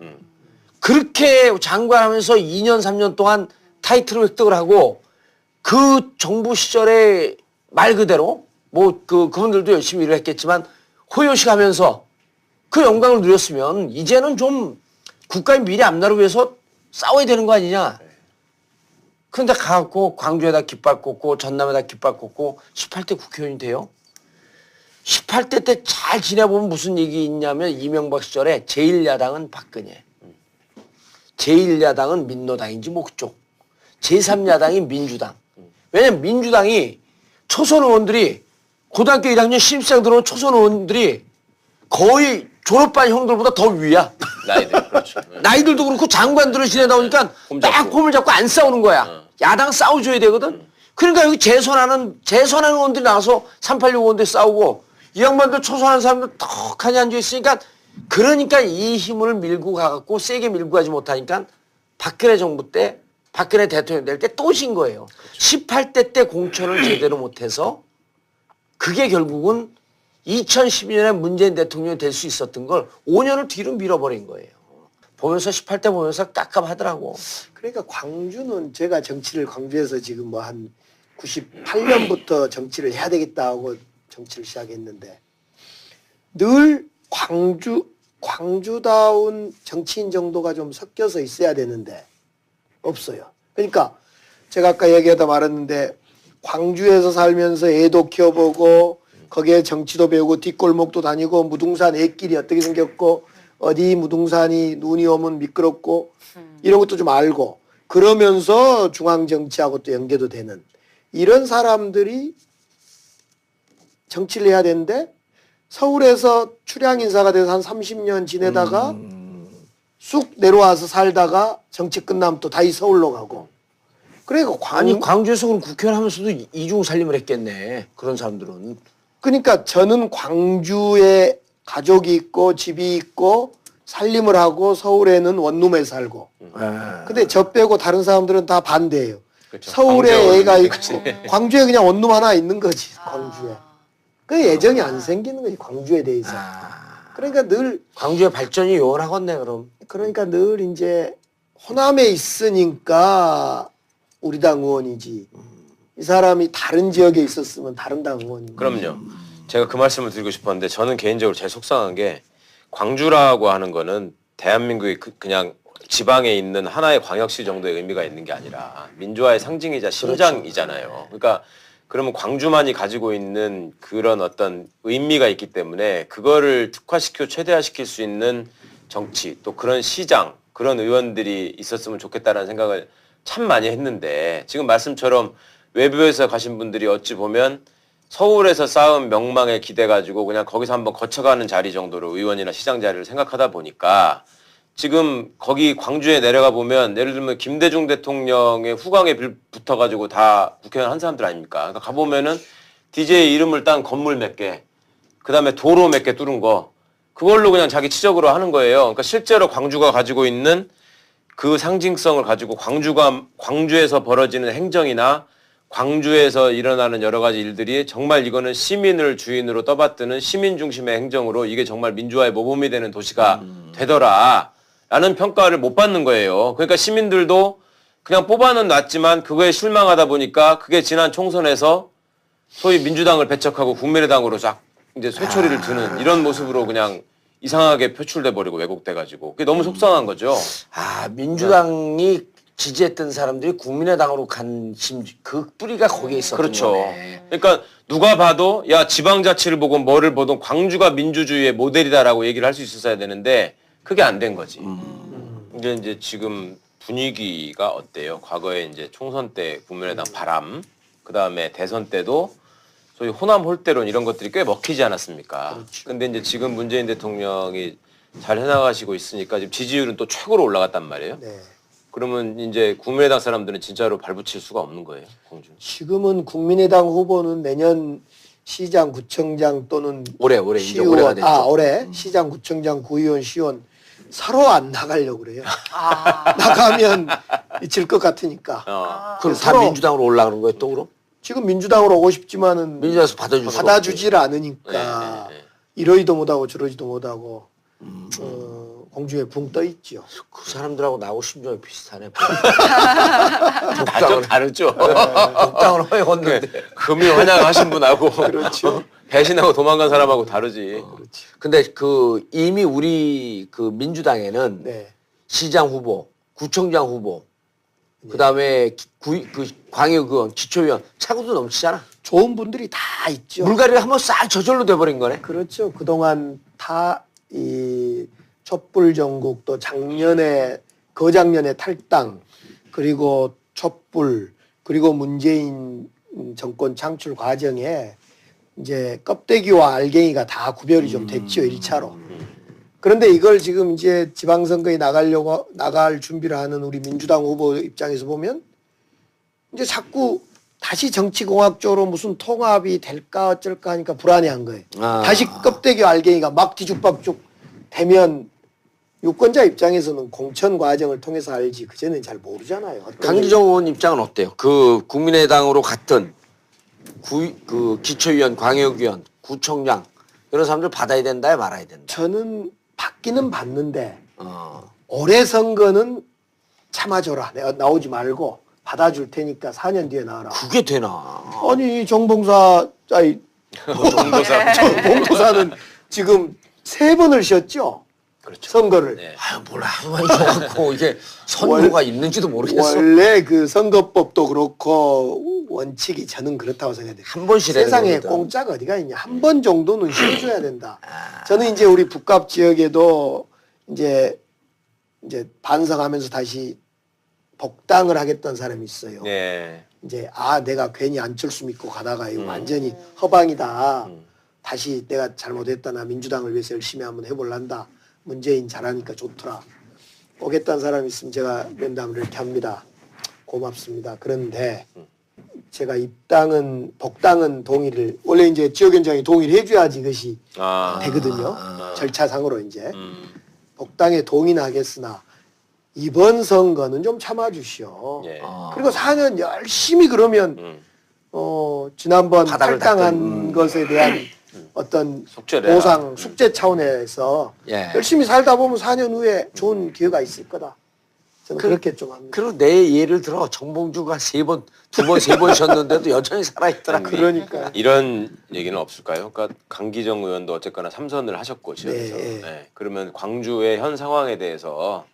A: 그렇게 장관하면서 2년, 3년 동안 타이틀을 획득을 하고 그 정부 시절에 말 그대로 뭐 그분들도 열심히 일을 했겠지만 호요식 하면서 그 영광을 누렸으면 이제는 좀 국가의 미래 앞날을 위해서 싸워야 되는 거 아니냐. 그런데 가갖고 광주에다 깃발 꽂고 전남에다 깃발 꽂고 18대 국회의원이 돼요. 18대 때 잘 지내보면 무슨 얘기 있냐면 이명박 시절에 제1야당은 박근혜, 제1야당은 민노당인지 뭐 그쪽, 제3야당이 민주당. 왜냐면 민주당이 초선 의원들이 고등학교 1학년 신입생 들어온 초선 의원들이 거의 졸업반 형들보다 더 위야.
B: 나이들 그렇죠.
A: 나이들도 그렇고 장관들을 지내다 보니까
B: 폼
A: 딱
B: 잡고.
A: 폼을 잡고 안 싸우는 거야. 야당 싸워줘야 되거든. 그러니까 여기 재선하는 의원들이 나와서 386 의원들 싸우고 이 양반들 초선하는 사람들 턱하니 앉아있으니까 그러니까 이 힘을 밀고 가갖고 세게 밀고 가지 못하니까 박근혜 정부 때 박근혜 대통령 될 때 또 진 거예요. 18대 때 공천을 제대로 못해서 그게 결국은 2012년에 문재인 대통령이 될 수 있었던 걸 5년을 뒤로 밀어버린 거예요. 보면서 18대 보면서 깝깝하더라고.
D: 그러니까 광주는 제가 정치를 광주에서 지금 뭐 한 98년부터 정치를 해야 되겠다 하고 정치를 시작했는데 늘 광주다운 정치인 정도가 좀 섞여서 있어야 되는데 없어요. 그러니까 제가 아까 얘기하다 말았는데 광주에서 살면서 애도 키워보고 거기에 정치도 배우고 뒷골목도 다니고 무등산 애길이 어떻게 생겼고 어디 무등산이 눈이 오면 미끄럽고 이런 것도 좀 알고 그러면서 중앙정치하고 또 연계도 되는 이런 사람들이 정치를 해야 되는데 서울에서 출향인사가 돼서 한 30년 지내다가 쑥 내려와서 살다가 정치 끝나면 또 다시 서울로 가고 그러니까
A: 아니 광주에서 그럼 국회의원 하면서도 이중 살림을 했겠네. 그런 사람들은.
D: 그러니까 저는 광주에 가족이 있고 집이 있고 살림을 하고 서울에는 원룸에 살고 근데 저 빼고 다른 사람들은 다 반대예요.
B: 그렇죠.
D: 서울에
B: 광주에
D: 애가
B: 원룸이
D: 있고 광주에 그냥 원룸 하나 있는 거지. 광주에. 그 애정이 안 생기는 거지 광주에 대해서. 그러니까 늘
A: 광주의 발전이 요원하겠네 그럼.
D: 그러니까 늘 이제 호남에 있으니까 우리 당 의원이지. 이 사람이 다른 지역에 있었으면 다른 당 의원이지.
B: 그럼요. 제가 그 말씀을 드리고 싶었는데 저는 개인적으로 제일 속상한 게 광주라고 하는 거는 대한민국의 그냥 지방에 있는 하나의 광역시 정도의 의미가 있는 게 아니라 민주화의 상징이자 심장이잖아요. 그러니까 그러면 광주만이 가지고 있는 그런 어떤 의미가 있기 때문에 그거를 특화시키고 최대화시킬 수 있는 정치 또 그런 시장 그런 의원들이 있었으면 좋겠다라는 생각을 참 많이 했는데 지금 말씀처럼 외부에서 가신 분들이 어찌 보면 서울에서 쌓은 명망에 기대 가지고 그냥 거기서 한번 거쳐가는 자리 정도로 의원이나 시장 자리를 생각하다 보니까 지금 거기 광주에 내려가 보면 예를 들면 김대중 대통령의 후광에 붙어가지고 다 국회의원 한 사람들 아닙니까? 그러니까 가보면은 DJ 이름을 딴 건물 몇 개, 그 다음에 도로 몇 개 뚫은 거 그걸로 그냥 자기 치적으로 하는 거예요. 그러니까 실제로 광주가 가지고 있는 그 상징성을 가지고 광주에서 벌어지는 행정이나 광주에서 일어나는 여러 가지 일들이 정말 이거는 시민을 주인으로 떠받드는 시민 중심의 행정으로 이게 정말 민주화의 모범이 되는 도시가 되더라 라는 평가를 못 받는 거예요. 그러니까 시민들도 그냥 뽑아는 놨지만 그거에 실망하다 보니까 그게 지난 총선에서 소위 민주당을 배척하고 국민의당으로 쫙 이제 쇠초리를 드는 이런 모습으로 그냥 이상하게 표출돼 버리고 왜곡돼 가지고 그게 너무 속상한 거죠.
A: 민주당이 지지했던 사람들이 국민의당으로 간 그 뿌리가 거기에 있었던
B: 그렇죠.
A: 거네.
B: 그러니까 누가 봐도 야 지방자치를 보고 뭐를 보든 광주가 민주주의의 모델이다라고 얘기를 할 수 있었어야 되는데 그게 안 된 거지. 근데 이제 지금 분위기가 어때요? 과거에 이제 총선 때 국민의당 바람, 그 다음에 대선 때도 소위 호남 홀대론 이런 것들이 꽤 먹히지 않았습니까?
D: 그렇죠.
B: 근데 이제 지금 문재인 대통령이 잘 해나가시고 있으니까 지금 지지율은 또 최고로 올라갔단 말이에요.
D: 네.
B: 그러면 이제 국민의당 사람들은 진짜로 발붙일 수가 없는 거예요, 광주.
D: 지금은 국민의당 후보는 내년 시장, 구청장 또는
A: 올해 이제 올해가 됐죠.
D: 올해 시장, 구청장, 구의원, 시의원 서로 안 나가려고 그래요.
C: 아.
D: 나가면 질 것 같으니까.
A: 그럼 다
D: 서로-
A: 민주당으로 올라가는 거예요 또 그럼?
D: 지금 민주당으로 오고 싶지만은
A: 민주당에서 받아줄 수가
D: 받아주질 않으니까
B: 네, 네, 네.
D: 이러지도 못하고 저러지도 못하고 공중에 붕 떠 있죠.
A: 그 사람들하고 나하고 심정이 비슷하네.
B: 좀 다르죠.
A: 복당을 허용했는데.
B: 금이 환영하신 분하고
D: 그렇죠.
B: 배신하고 도망간 사람하고 다르지.
A: 근데 그 이미 우리 그 민주당에는
D: 네.
A: 시장 후보, 구청장 후보, 그다음에 그 광역의원, 기초의원 차고도 넘치잖아.
D: 좋은 분들이 다 있죠.
A: 물갈이를 한번 싹 저절로 돼버린 거네.
D: 그렇죠. 그동안 다 이 촛불 전국 또 작년에 거작년에 탈당 그리고 촛불 그리고 문재인 정권 창출 과정에 이제 껍데기와 알갱이가 다 구별이 좀 됐죠. 1차로. 그런데 이걸 지금 이제 지방선거에 나갈 준비를 하는 우리 민주당 후보 입장에서 보면 이제 자꾸 다시 정치공학적으로 무슨 통합이 될까 어쩔까 하니까 불안해한 거예요.
A: 아.
D: 다시 껍데기 알갱이가 막 뒤죽박죽 되면 유권자 입장에서는 공천 과정을 통해서 알지 그전엔 잘 모르잖아요. 어떤
A: 강기정 의원 입장은 어때요? 그 국민의당으로 갔던 그 기초위원, 광역위원, 구청장 이런 사람들 받아야 된다, 말아야 된다.
D: 저는 받기는 받는데
A: 어.
D: 올해 선거는 참아줘라. 내가 나오지 말고 받아줄 테니까 4년 뒤에 나와라.
A: 그게 되나?
D: 아니 정봉사 아니 정봉사는 지금 3번을 쉬었죠.
B: 그렇죠.
D: 선거를.
B: 네.
A: 아유 뭘 하도 많이 줘갖고 이게 선거가 있는지도 모르겠어.
D: 원래 그 선거법도 그렇고 원칙이 저는 그렇다고 생각해요.
A: 한 번 쉬라는
D: 세상에
A: 거거든.
D: 공짜가 어디가 있냐. 한 번 정도는 쉬어줘야 된다. 저는 이제 우리 북갑 지역에도 이제 반성하면서 다시 복당을 하겠다는 사람이 있어요.
B: 네.
D: 이제 내가 괜히 안철수 믿고 가다가 이거 완전히 허방이다. 다시 내가 잘못했다. 나 민주당을 위해서 열심히 한번 해볼란다. 문재인 잘하니까 좋더라. 오겠다는 사람이 있으면 제가 면담을 이렇게 합니다. 고맙습니다. 그런데 제가 복당은 동의를 원래 이제 지역위원장이 동의를 해줘야지 이것이 되거든요. 절차상으로 이제 복당에 동의는 하겠으나 이번 선거는 좀 참아주시오.
B: 예.
D: 그리고 4년 열심히 그러면 지난번
A: 바닥을
D: 탈당한 것에 대한 어떤
B: 속죄를
D: 보상 숙제 차원에서
A: 예.
D: 열심히 살다 보면 4년 후에 좋은 기회가 있을 거다. 저는 그렇게 좀 합니다.
A: 그리고 내 예를 들어 정봉주가 3번, 2번, 3번 쉬었는데도 여전히 살아있더라.
D: 그러니까
B: 이런 얘기는 없을까요? 그러니까 강기정 의원도 어쨌거나 3선을 하셨고 지역에서.
D: 네.
B: 네. 그러면 광주의 현 상황에 대해서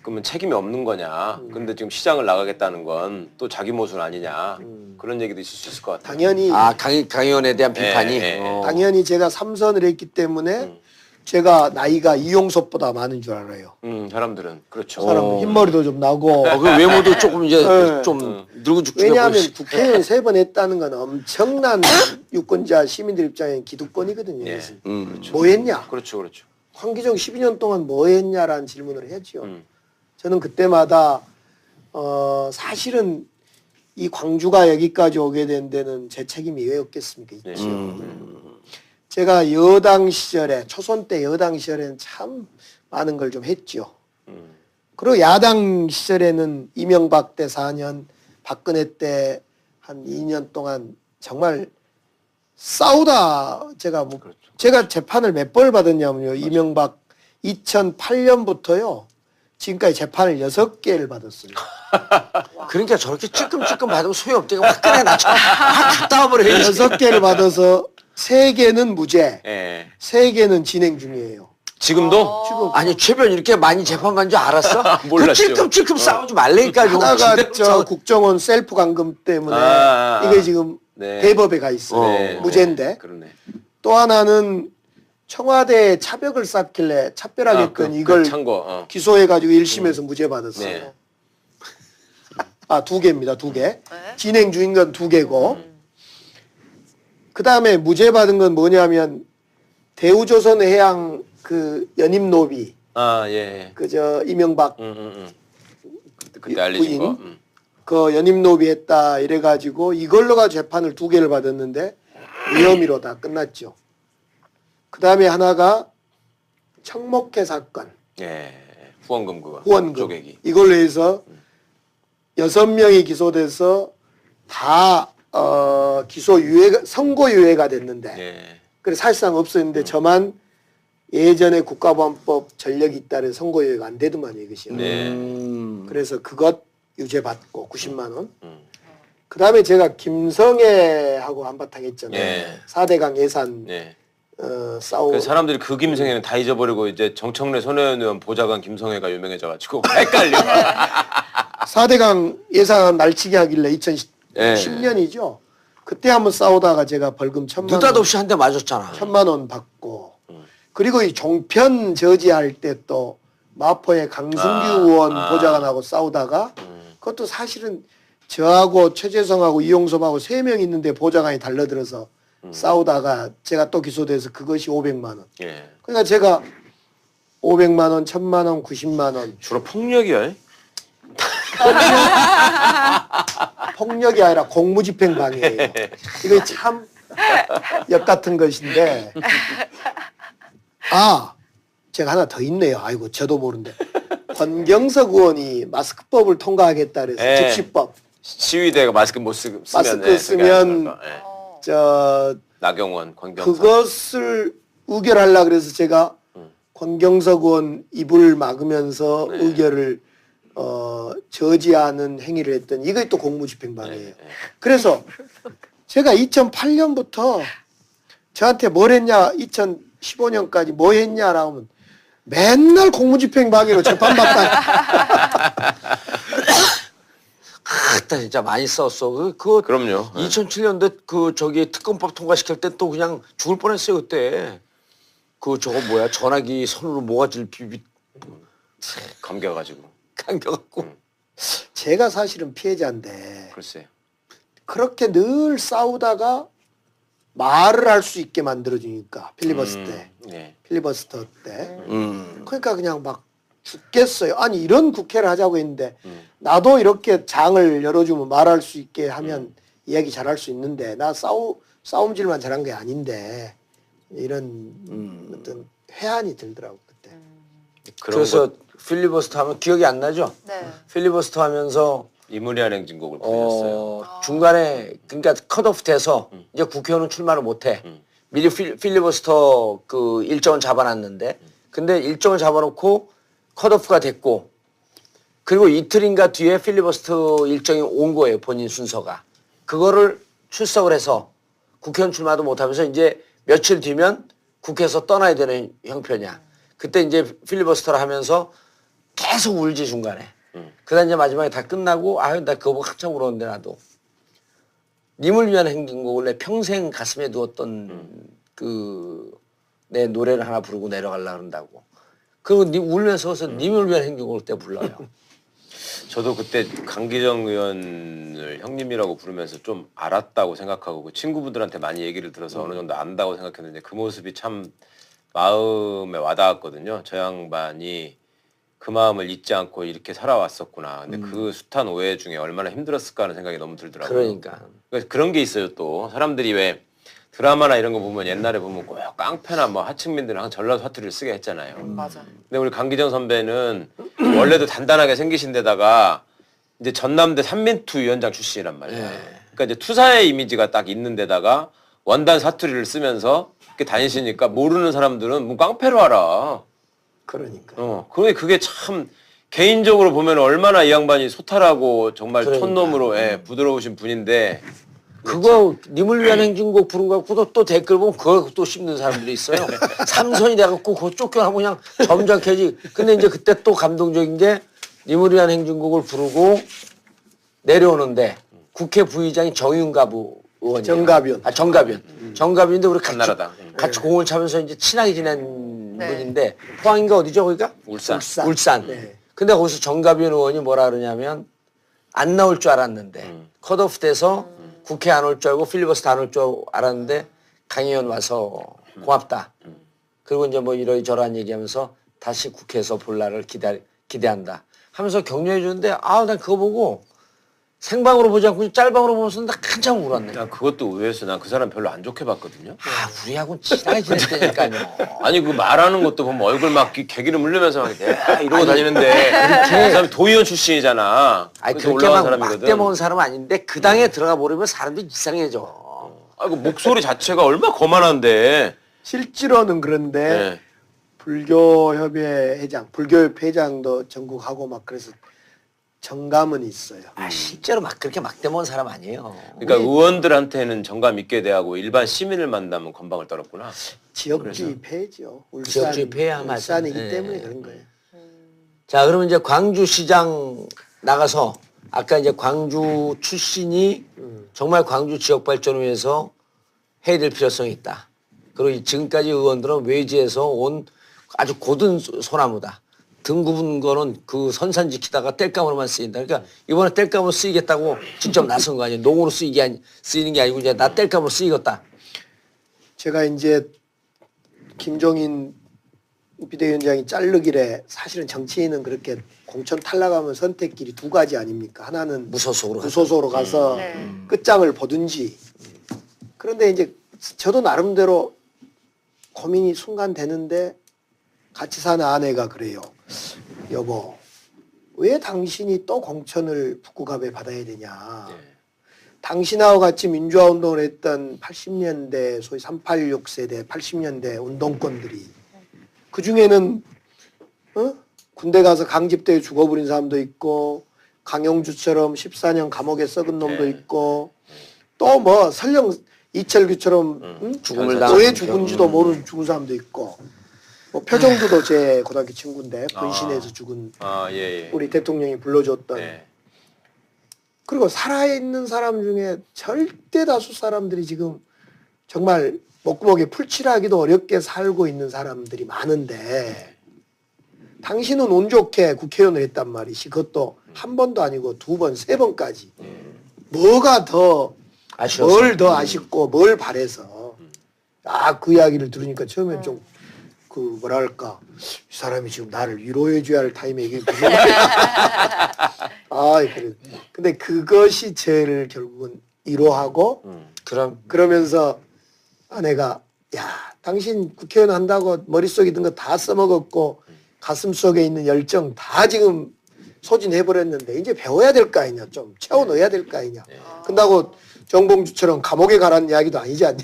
B: 그러면 책임이 없는 거냐? 근데 지금 시장을 나가겠다는 건 또 자기 모순 아니냐? 그런 얘기도 있을 수 있을 것 같아요.
D: 당연히
A: 강 의원에 대한 비판이.
B: 예, 예, 예.
D: 당연히 제가 3선을 했기 때문에 제가 나이가 이용섭보다 많은 줄 알아요.
B: 사람들은 그렇죠.
D: 사람들 흰머리도 좀 나고
A: 그 외모도 조금 이제
D: 네.
A: 좀 늙은 죽죽해
D: 왜냐하면
A: 보이시.
D: 국회의원 3번 했다는 건 엄청난 유권자 시민들 입장에는 기득권이거든요.
A: 예.
D: 그래서
A: 그렇죠.
D: 뭐 했냐?
B: 그렇죠, 그렇죠.
D: 황기정 12년 동안 뭐 했냐라는 질문을 했죠.
B: 음.
D: 저는 그때마다 사실은 이 광주가 여기까지 오게 된 데는 제 책임이 왜 없겠습니까? 있죠. 제가 여당 시절에 초선 때 여당 시절에는 참 많은 걸 좀 했죠. 그리고 야당 시절에는 이명박 때 4년, 박근혜 때 한 2년 동안 정말 싸우다 제가 재판을 몇 번을 받았냐면요. 이명박 2008년부터요. 지금까지 재판을 6개를 받았어요.
A: 그러니까 저렇게 찔끔찔끔 받으면 소용없대가 화끈해 나처 확 갔다 와버려야지.
D: 6개를 받아서 3개는 무죄,
B: 예.
D: 3개는 진행 중이에요.
B: 지금도
D: 지금
A: 아니 최변 이렇게 많이 재판받은 줄 알았어?
B: 몰랐죠.
A: 찔끔찔끔 싸우지 말라니까 좀.
D: 하나가
A: 제대로
D: 저
A: 싸워.
D: 국정원 셀프 감금 때문에
B: 아.
D: 이게 지금
B: 네.
D: 대법에 가 있어요.
B: 네,
D: 무죄인데.
B: 그러네.
D: 또 하나는 청와대에 차벽을 쌓길래 차별하겠더니 이걸
B: 찬거
D: 기소해가지고 1심에서 무죄 받았어요.
B: 네.
D: 아, 2개입니다. 2개.
C: 네.
D: 진행 중인 건 2개고. 그 다음에 무죄 받은 건 뭐냐면 대우조선해양 그 연임노비
B: 예.
D: 그저 이명박
B: 그때 알려진
D: 부인?
B: 거.
D: 그 연임노비 했다 이래가지고 이걸로 가지고 재판을 2개를 받았는데 무혐의로 다 끝났죠. 그 다음에 하나가 청목회 사건
B: 예. 후원금 그거.
D: 후원금
B: 쪼개기.
D: 이걸로 해서 6명이 기소돼서 다 기소 유예가 선고 유예가 됐는데
B: 예.
D: 그래서 사실상 없었는데 저만 예전에 국가보안법 전력이 있다는 선고 유예가 안 되더만 이것이요.
B: 네.
D: 그래서 그것 유죄 받고 90만 원.
B: 음.
D: 그 다음에 제가 김성애하고 한바탕 했잖아요.
B: 예.
D: 4대강 예산
B: 예.
D: 싸우고
B: 그 사람들이 그 김성애는 다 잊어버리고 이제 정청래 손혜원 의원 보좌관 김성애가 유명해져가지고 헷갈려.
D: 4대강 예산 날치기 하길래 2010년이죠. 그때 한번 싸우다가 제가 벌금 1,000만 원.
A: 느닷없이 한 대 맞았잖아.
D: 1,000만 원 받고 그리고 이 종편 저지할 때 또 마포의 강승규 의원 보좌관하고 싸우다가 그것도 사실은 저하고 최재성하고 이용섭하고 3명 있는데 보좌관이 달려들어서 싸우다가 제가 또 기소돼서 그것이 500만 원.
B: 예.
D: 그러니까 제가 500만 원, 1,000만 원, 90만 원.
B: 주로 폭력이야.
D: 폭력이 아니라 공무집행방해예요. 이거 참 역 같은 것인데. 아, 제가 하나 더 있네요. 아이고, 저도 모르는데. 권경석 의원이 마스크법을 통과하겠다 그래서
B: 예.
D: 즉시법.
B: 시위대가 마스크 못 쓰면
D: 마스크 쓰면
B: 예.
D: 저
B: 나경원, 권경석.
D: 그것을 의결하려고 그래서 제가 권경석 의원 입을 막으면서
B: 네.
D: 의결을 저지하는 행위를 했더니 이게 또 공무집행방해예요.
B: 네.
D: 그래서 제가 2008년부터 저한테 뭘 했냐 2015년까지 뭐 했냐라고 하면 맨날 공무집행방해로 재판받다.
A: 그때 진짜 많이 싸웠어. 그거
B: 그럼요.
A: 2007년도에 그 저기 특검법 통과시킬 때 또 그냥 죽을 뻔했어요 그때. 그 저거 뭐야 전화기 선으로 모가지를 비비
B: 감겨가지고.
A: 감겨갖고.
D: 제가 사실은 피해자인데
B: 글쎄.
D: 그렇게 늘 싸우다가 말을 할 수 있게 만들어주니까 필리버스터 때.
B: 예.
D: 필리버스터 때. 그러니까 그냥 막 죽겠어요. 아니 이런 국회를 하자고 했는데 나도 이렇게 장을 열어주면 말할 수 있게 하면 이야기 잘할 수 있는데 나 싸움질만 잘한 게 아닌데 이런 어떤 회한이 들더라고 그때.
B: 그런
A: 그래서
B: 거
A: 필리버스터 하면 기억이 안 나죠?
C: 네.
A: 필리버스터 하면서
B: 이무리한 행진곡을 불렸어요.
A: 중간에 그러니까 컷오프 돼서 이제 국회의원은 출마를 못해. 미리 필리버스터 그 일정을 잡아놨는데 근데 일정을 잡아놓고 컷오프가 됐고 그리고 이틀인가 뒤에 필리버스터 일정이 온 거예요. 본인 순서가. 그거를 출석을 해서 국회의원 출마도 못하면서 이제 며칠 뒤면 국회에서 떠나야 되는 형편이야. 그때 이제 필리버스터를 하면서 계속 울지 중간에. 그다음 이제 마지막에 다 끝나고 아유 나 그거 보고 한참 울었는데 나도. 님을 위한 행진곡을 내 평생 가슴에 두었던 그 내 노래를 하나 부르고 내려가려고 그런다고. 그리고 울면서 님을 위한 행진곡을 때 불러요.
B: 저도 그때 강기정 의원을 형님이라고 부르면서 좀 알았다고 생각하고 그 친구분들한테 많이 얘기를 들어서 어느 정도 안다고 생각했는데 그 모습이 참 마음에 와닿았거든요. 저 양반이 그 마음을 잊지 않고 이렇게 살아왔었구나. 근데 그 숱한 오해 중에 얼마나 힘들었을까 하는 생각이 너무 들더라고요.
A: 그러니까.
B: 그런 게 있어요 또. 사람들이 왜 드라마나 이런 거 보면 옛날에 보면 꼭 깡패나 뭐 하층민들은 항상 전라도 사투리를 쓰게 했잖아요.
C: 맞아.
B: 근데 우리 강기정 선배는 원래도 단단하게 생기신 데다가 이제 전남대 삼민투 위원장 출신이란 말이야. 그러니까 이제 투사의 이미지가 딱 있는 데다가 원단 사투리를 쓰면서 이렇게 다니시니까 모르는 사람들은 뭐 깡패로 알아.
D: 그러니까.
B: 그게 참 개인적으로 보면 얼마나 이 양반이 소탈하고 정말
A: 그러니까.
B: 촌놈으로 부드러우신 분인데
A: 그거 님을 위한 행진곡 부른 거 갖고 또 댓글 보면 그걸 또 씹는 사람들이 있어요. 삼선이 돼갖고 그거 쫓겨나고 그냥 점잖게지. 근데 이제 그때 또 감동적인 게 님을 위한 행진곡을 부르고 내려오는데 국회 부의장이 정윤갑 의원이에요.
D: 정가변.
A: 아 정가변. 정가변인데 우리 같이
B: 한나라당.
A: 같이 공을 차면서 이제 친하게 지낸
C: 네.
A: 분인데 포항인가 어디죠 거기가?
B: 울산.
A: 울산.
D: 네.
A: 근데 거기서 정가변 의원이 뭐라 그러냐면 안 나올 줄 알았는데 컷오프 돼서 국회 안 올 줄 알고 필리버스터 안 올 줄 알았는데 강의원 와서 고맙다. 그리고 이제 뭐 이러저러한 얘기하면서 다시 국회에서 볼 날을 기대한다. 하면서 격려해 주는데 아, 난 그거 보고 생방으로 보지 않고 짤방으로 보면서 나 한참 울었네.
B: 난 그것도 의외였어. 난 그 사람 별로 안 좋게 봤거든요.
A: 아, 우리하고는 친하게 지냈다니까요.
B: 아니 그 말하는 것도 보면 얼굴 막 개기를 물리면서 막 이러고 다니는데 그 사람이 도의원 출신이잖아.
A: 아니
B: 그래서
A: 그렇게
B: 올라간
A: 막
B: 사람이거든.
A: 막대 먹은 사람은 아닌데 그 당에 들어가 버리면 사람들이 이상해져.
B: 아, 그 목소리 자체가 얼마나 거만한데.
D: 실제로는 그런데
B: 네.
D: 불교협의 회장, 불교협 회장도 전국하고 막 그래서 정감은 있어요.
A: 아, 실제로 막 그렇게 막대 먹은 사람 아니에요.
B: 그러니까 의원들한테는 정감 있게 대하고 일반 시민을 만나면 건방을 떨었구나.
D: 지역주의 폐죠.
A: 지역주의 폐야, 맞아.
D: 울산이기
A: 네.
D: 때문에 그런 거예요.
A: 자, 그러면 이제 광주시장 나가서 아까 이제 광주 출신이 정말 광주 지역 발전을 위해서 해야 될 필요성이 있다. 그리고 지금까지 의원들은 외지에서 온 아주 고든 소나무다. 등 굽은 거는 그 선산 지키다가 땔감으로만 쓰인다. 그러니까 이번에 땔감으로 쓰이겠다고 직접 나선 거 아니에요. 농으로 쓰이는 게 아니고 이제 나 땔감으로 쓰이겠다.
D: 제가 이제 김종인 비대위원장이 자르길래 사실은 정치인은 그렇게 공천 탈락하면 선택길이 두 가지 아닙니까? 하나는
A: 무소속으로
D: 가서
C: 네.
D: 끝장을 보든지. 그런데 이제 저도 나름대로 고민이 순간 되는데 같이 사는 아내가 그래요. 여보, 왜 당신이 또 공천을 북구갑에 받아야 되냐. 당신하고 같이 민주화 운동을 했던 80년대 소위 386 세대 80년대 운동권들이 그중에는 군대 가서 강집대에 죽어버린 사람도 있고 강용주처럼 14년 감옥에 썩은 놈도 있고 또 뭐 설령 이철규처럼
A: 죽음을
D: 왜
A: 당한
D: 죽은지도 모르는 죽은 사람도 있고 뭐 표정주도 제 고등학교 친구인데 분신해서 죽은
B: 예.
D: 우리 대통령이 불러줬던
B: 네.
D: 그리고 살아있는 사람 중에 절대 다수 사람들이 지금 정말 목구멍에 풀칠하기도 어렵게 살고 있는 사람들이 많은데 당신은 운 좋게 국회의원을 했단 말이지. 그것도 한 번도 아니고 두 번, 세 번까지. 뭐가 더
A: 아쉬워서.
D: 뭘 더 아쉽고 뭘 바래서 그 이야기를 들으니까 처음엔 좀 그 뭐랄까 이 사람이 지금 나를 위로해줘야 할 타임에 이게 무슨 그래. 근데 그것이 제일 결국은 위로하고 그러면서 아내가 야 당신 국회의원 한다고 머릿속에 있는 거 다 써먹었고 가슴속에 있는 열정 다 지금 소진해버렸는데 이제 배워야 될 거 아니냐 좀 채워 넣어야 될 거 아니냐 근다고 정봉주처럼 감옥에 가라는 이야기도 아니지 않냐.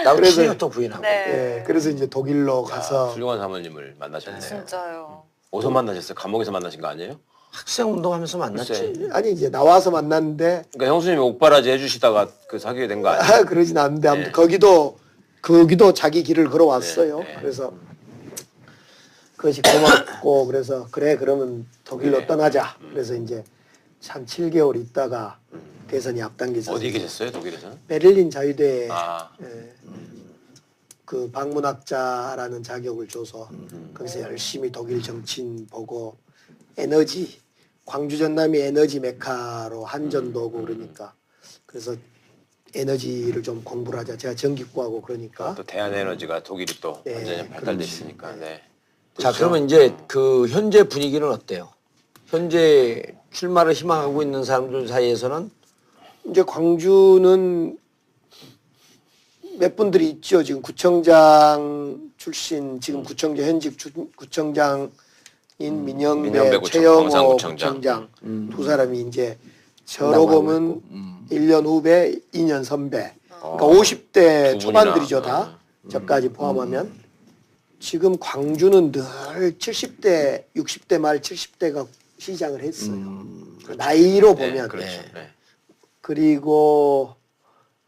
A: 나도
D: 그래서-
A: 친했던 부인하고.
C: 네.
D: 그래서 이제 독일로 가서
B: 훌륭한 사모님을 만나셨네요.
C: 진짜요.
B: 어디서 만나셨어요? 감옥에서 만나신 거 아니에요?
A: 학생 운동하면서 만났지.
B: 글쎄.
D: 아니 이제 나와서 만났는데
B: 그러니까 형수님이 옥바라지 해주시다가 그 사귀게 된 거 아니에요?
D: 그러진 않는데 아무튼
B: 네.
D: 거기도 자기 길을 걸어왔어요.
B: 네.
D: 그래서 그것이 고맙고 그래서 그래 그러면 독일로
B: 네.
D: 떠나자. 그래서 이제 한 7개월 있다가 대선이 앞당겨서
B: 어디 계셨어요? 독일에서는?
D: 베를린 자유대에
B: 아,
D: 그 방문학자라는 자격을 줘서 거기서 열심히 독일 정치인 보고 에너지 광주 전남이 에너지 메카로 한전도 오고 그러니까 그래서 에너지를 좀 공부를 하자. 제가 전기과고 그러니까
B: 또 대한에너지가 독일이 또
D: 네,
B: 완전히 발달돼 있으니까. 네.
A: 자, 그러면 이제 그 현재 분위기는 어때요? 현재 출마를 희망하고 있는 사람들 사이에서는
D: 이제 광주는 몇 분들이 있죠. 지금 구청장 출신 지금 구청장 현직 구청장인 민영배,
B: 민영배
D: 최영호
B: 광산구청장.
D: 구청장 두 사람이 이제 저로 보면 1년 후배, 2년 선배. 그러니까 50대
B: 두
D: 초반들이죠
B: 분이나.
D: 다. 저까지 포함하면. 지금 광주는 늘 70대, 60대 말 70대가 시장을 했어요. 나이로
B: 네,
D: 보면.
B: 그렇죠.
A: 네.
B: 네.
D: 그리고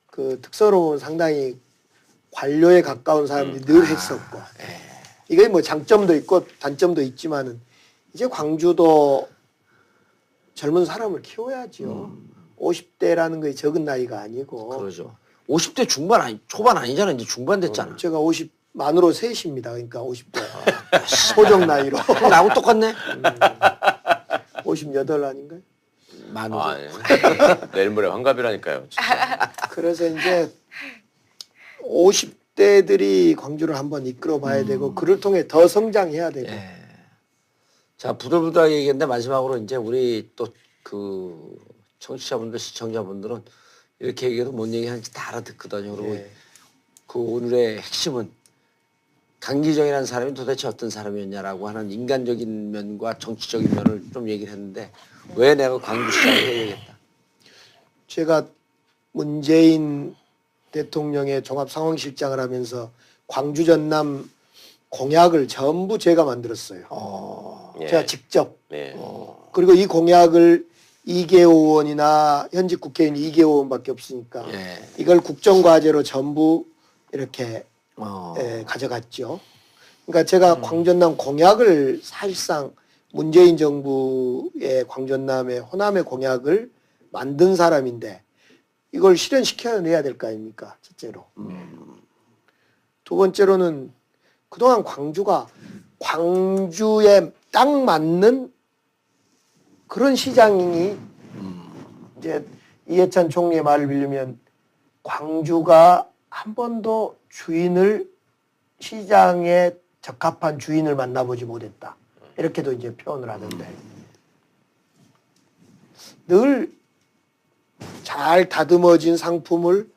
D: 그 특서로 보면 상당히 관료에 가까운 사람들이 늘 했었고 이게 뭐 장점도 있고 단점도 있지만은 이제 광주도 젊은 사람을 키워야지요. 50대라는 게 적은 나이가 아니고
A: 그러죠. 50대 중반 아니 초반 아니잖아. 이제 중반 됐잖아.
D: 제가 50 만으로 셋입니다. 그러니까 50대 소정 나이로
A: 나하고 똑같네.
D: 58 아닌가요?
A: 만으로.
B: 아, 네. 내일 모레 환갑이라니까요. 진짜.
D: 그래서 이제 50대들이 광주를 한번 이끌어 봐야 되고 그를 통해 더 성장해야 되고
A: 예. 자, 부들부들하게 얘기했는데 마지막으로 이제 우리 또 그 청취자분들, 시청자분들은 이렇게 얘기해도 뭔 얘기하는지 다 알아듣거든요. 그리고
D: 예.
A: 그 오늘의 핵심은 강기정이라는 사람이 도대체 어떤 사람이었냐라고 하는 인간적인 면과 정치적인 면을 좀 얘기를 했는데 왜 내가 광주시장을 해야겠다.
D: 제가 문재인 대통령의 종합상황실장을 하면서 광주 전남 공약을 전부 제가 만들었어요.
B: 예.
D: 제가 직접.
B: 네.
D: 그리고 이 공약을 이계호 의원이나 현직 국회의원 이계호 의원밖에 없으니까
A: 예.
D: 이걸 국정과제로 전부 이렇게
A: 어.
D: 가져갔죠. 그러니까 제가 광전남 공약을 사실상 문재인 정부의 광전남의 호남의 공약을 만든 사람인데 이걸 실현시켜내야 될 거 아닙니까? 첫째로. 두 번째로는 그동안 광주에 딱 맞는 그런 시장이 이제 이해찬 총리의 말을 빌리면 광주가 한 번도 시장에 적합한 주인을 만나보지 못했다. 이렇게도 이제 표현을 하는데 늘 잘 다듬어진 상품을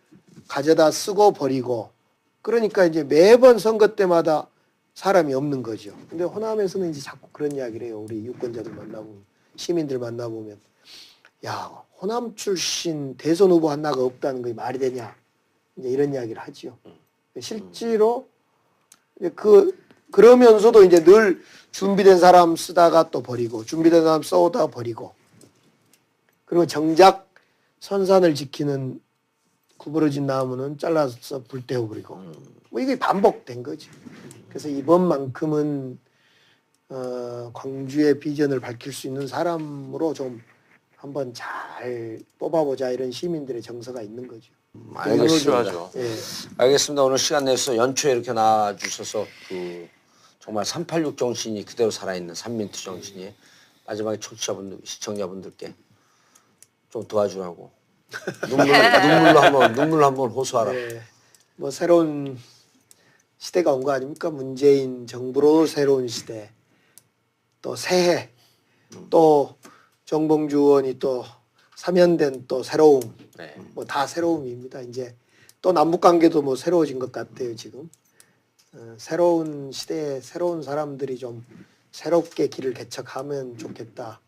D: 가져다 쓰고 버리고 그러니까 이제 매번 선거 때마다 사람이 없는 거죠. 근데 호남에서는 이제 자꾸 그런 이야기를 해요. 우리 유권자들 만나보면 시민들 만나보면 야 호남 출신 대선 후보 하나가 없다는 게 말이 되냐 이제 이런 이야기를 하지요. 실제로 그러면서도 이제 늘 준비된 사람 쓰다가 또 버리고 준비된 사람 써오다가 버리고 그리고 정작 선산을 지키는 구부러진 나무는 잘라서 불 태워버리고 뭐 이게 반복된 거죠. 그래서 이번만큼은 광주의 비전을 밝힐 수 있는 사람으로 좀 한번 잘 뽑아보자 이런 시민들의 정서가 있는 거죠.
A: 알겠습니다.
B: 필요하죠.
D: 예.
A: 알겠습니다. 오늘 시간 내서 연초에 이렇게 나와주셔서 그 정말 386 정신이 그대로 살아있는 삼민투 정신이 마지막에 청취자분들, 시청자분들께 좀 도와주라고 눈물로 한번 호소하라.
D: 예. 뭐 새로운 시대가 온 거 아닙니까? 문재인 정부로 새로운 시대 또 새해 또 정봉주 의원이 또 사면된 또 새로움
B: 네.
D: 뭐 다 새로움입니다. 이제 또 남북 관계도 뭐 새로워진 것 같아요 지금. 새로운 시대에 새로운 사람들이 좀 새롭게 길을 개척하면 좋겠다.